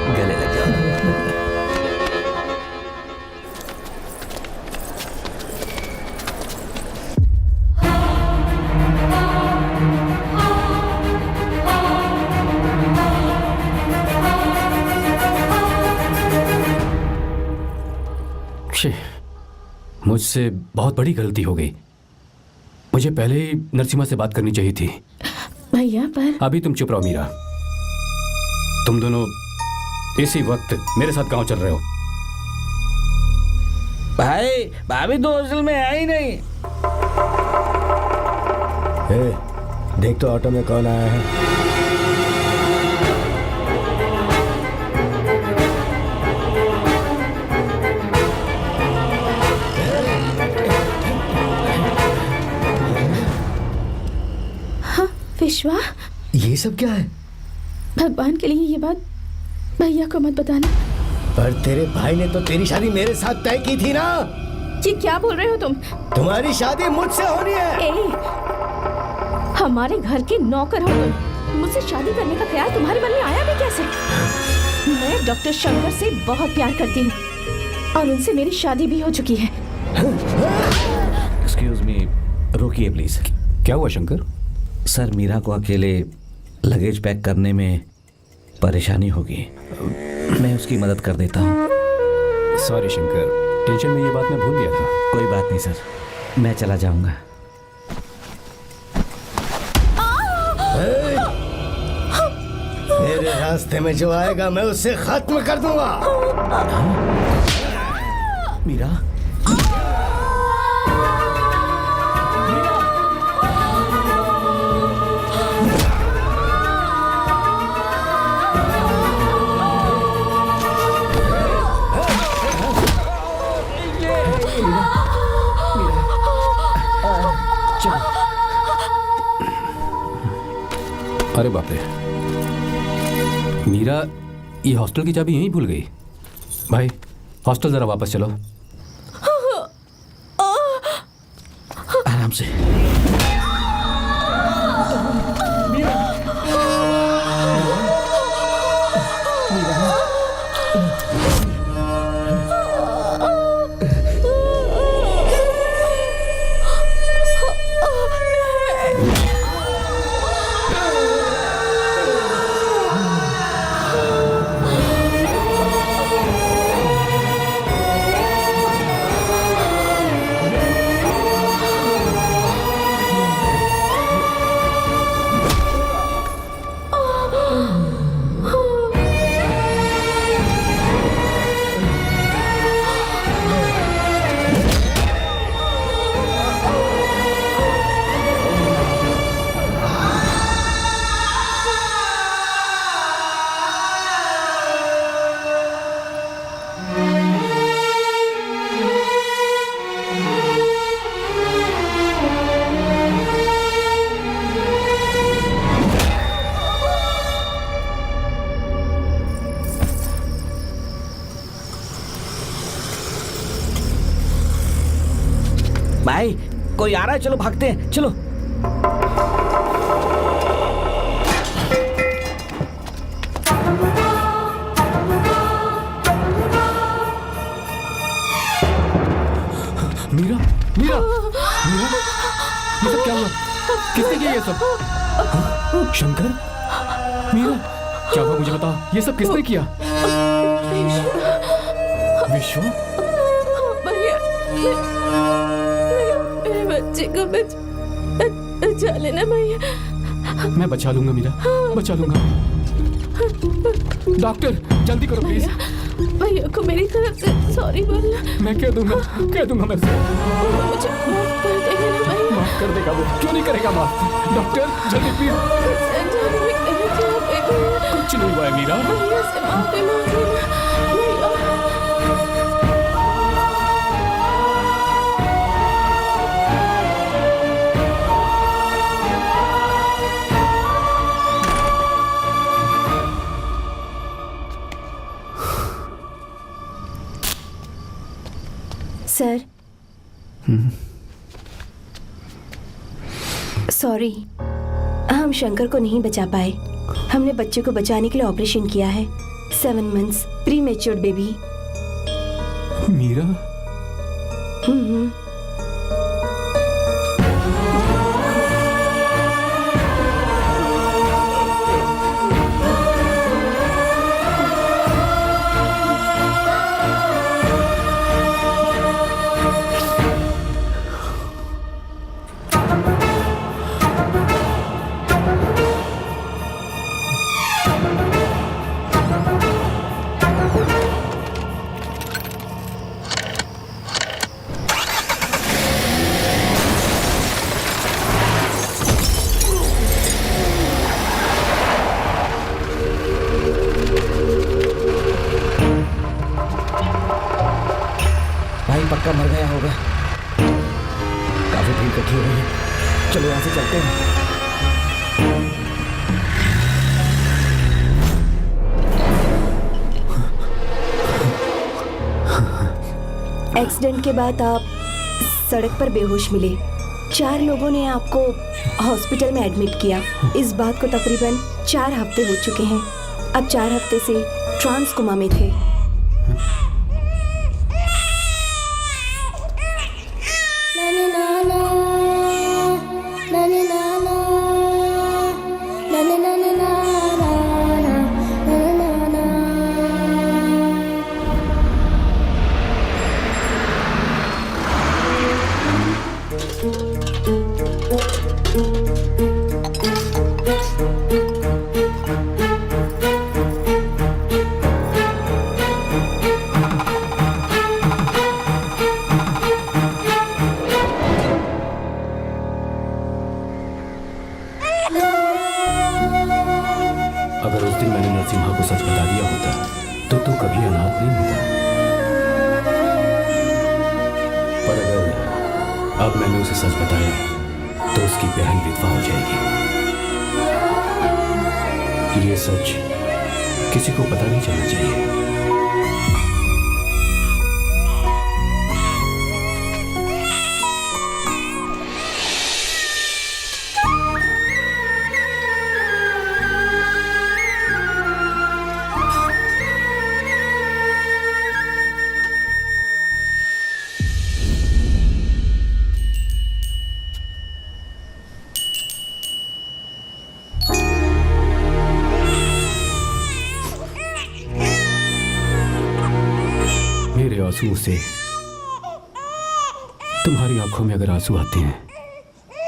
गले लग जाओ। मुझसे बहुत बड़ी गलती हो गई। मुझे पहले ही नरसिम्हा से बात करनी चाहिए थी। भैया पर अभी तुम चुप रहो मीरा। तुम दोनों इसी वक्त मेरे साथ गांव चल रहे हो। भाई, भाभी तो हॉस्टल में है ही नहीं। देख तो ऑटो में कौन आया है। विश्वा, ये सब क्या है? भगवान के लिए ये बात भैया को मत बताना। पर तेरे भाई ने तो तेरी शादी मेरे साथ तय की थी ना। जी क्या बोल रहे हो तुम? तुम्हारी शादी मुझसे होनी है। हमारे घर के नौकर हो तुम, मुझसे शादी करने का ख्याल तुम्हारे मन में आया भी कैसे? मैं डॉक्टर शंकर से बहुत प्यार करती हूँ और उनसे मेरी शादी भी हो चुकी है। एक्सक्यूज मी, रोकिए प्लीज। क्या हुआ शंकर? सर, मीरा को अकेले लगेज पैक करने में परेशानी होगी, मैं उसकी मदद कर देता हूँ। सॉरी शंकर, टेंशन में ये बात मैं भूल गया था। कोई बात नहीं सर, मैं चला जाऊंगा। मेरे रास्ते में जो आएगा मैं उससे खत्म कर दूंगा। मीरा, अरे बाप रे, मीरा ये हॉस्टल की चाबी यहीं भूल गई। भाई हॉस्टल जरा वापस चलो। आराम से। कोई आ रहा है, चलो भागते हैं, चलो। मीरा, मीरा, मीरा, ये सब क्या हुआ? किसने किया ये सब? हाँ? शंकर, मीरा, क्या हुआ मुझे बता, ये सब किसने किया? विश्व? भैया, मेरे बच्चे को बचा लेना भैया। मैं बचा लूंगा मीरा, बचा लूंगा। डॉक्टर, जल्दी करो प्लीज। भैया को मेरी तरफ से सॉरी बोलना। मैं कह दूंगा मैं उसे। मुझे माफ कर देगा ना भैया। माफ कर देगा वो, क्यों नहीं करेगा माफ? डॉक्टर जल्दी प्लीज। कुछ नहीं हुआ है मीरा। भैया से माफी मांग लेना भैया। सर, सॉरी, हम शंकर को नहीं बचा पाए। हमने बच्चे को बचाने के लिए ऑपरेशन किया है। 7 months प्रीमेच्योर बेबी। मीरा, पक्का मर गया होगा। काफी भीड़ इकट्ठी हो गई है, चलो यहाँ से चलते हैं। एक्सीडेंट के बाद आप सड़क पर बेहोश मिले। 4 लोगों ने आपको हॉस्पिटल में एडमिट किया। इस बात को तकरीबन 4 हफ्ते हो चुके हैं। अब 4 हफ्ते से ट्रांस कोमा में थे। अगर उस दिन मैंने नरसिम्हा को सच बता दिया होता तो तू कभी अनाथ नहीं होता। पर अगर अब मैंने उसे सच बताया तो उसकी बहन विधवा हो जाएगी। ये सच किसी को पता नहीं चलना चाहिए। मेरे आंसुओं से तुम्हारी आंखों में अगर आंसू आते हैं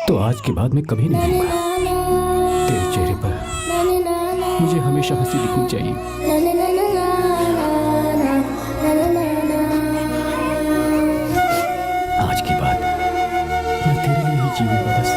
तो आज के बाद मैं कभी नहीं रोऊंगा। तेरे चेहरे पर मुझे हमेशा हंसी दिखनी चाहिए। आज के बाद मैं तेरे लिए ही जीऊंगा बस।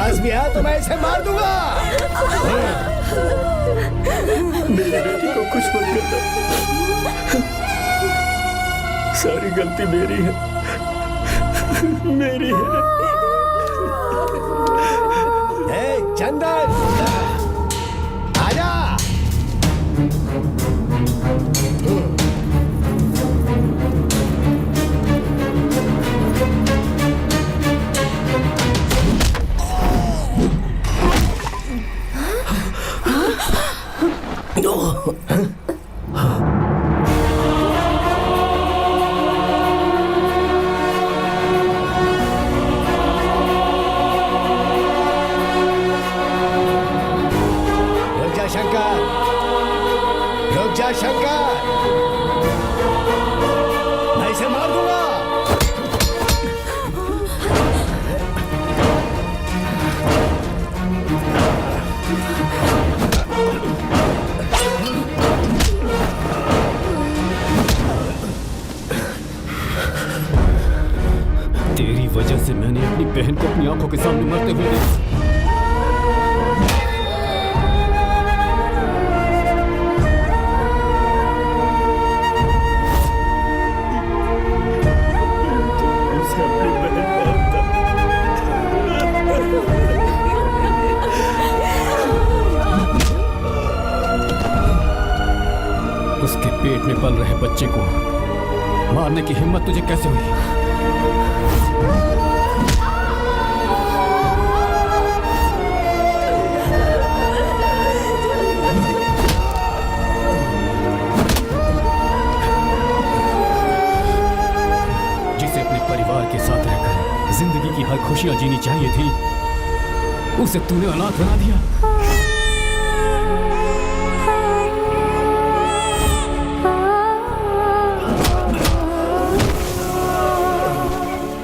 पास भी आया तो मैं इसे मार दूंगा। मेरी बेटी को कुछ मत करना, सारी गलती मेरी है, मेरी है। चंदन आजा। शंकर, रुक जा शंकर, मैं इसे मार दूंगा। तेरी वजह से मैंने अपनी बहन को अपनी आंखों के सामने मरते हुए देखा। उसके पेट में पल रहे बच्चे को मारने की हिम्मत तुझे कैसे हुई? जिसे अपने परिवार के साथ रहकर जिंदगी की हर खुशियां जीनी चाहिए थी, उसे तूने अनाथ बना दिया।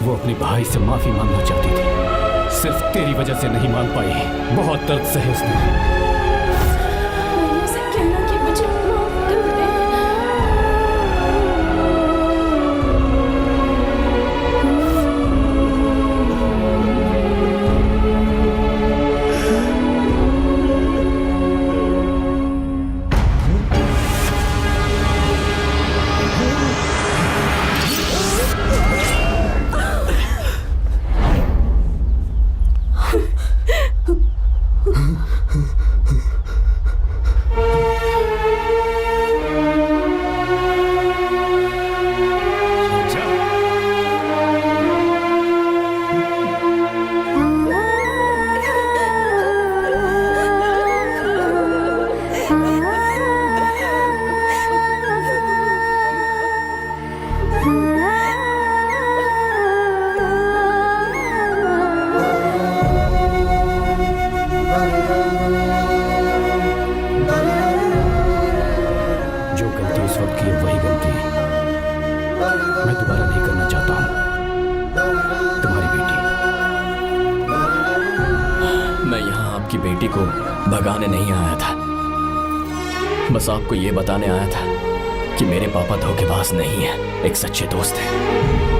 वो अपने भाई से माफी मांगना चाहती थी, सिर्फ तेरी वजह से नहीं मांग पाई। बहुत दर्द सहे उसने। भगाने नहीं आया था, बस आपको ये बताने आया था कि मेरे पापा धोखेबाज नहीं है, एक सच्चे दोस्त हैं।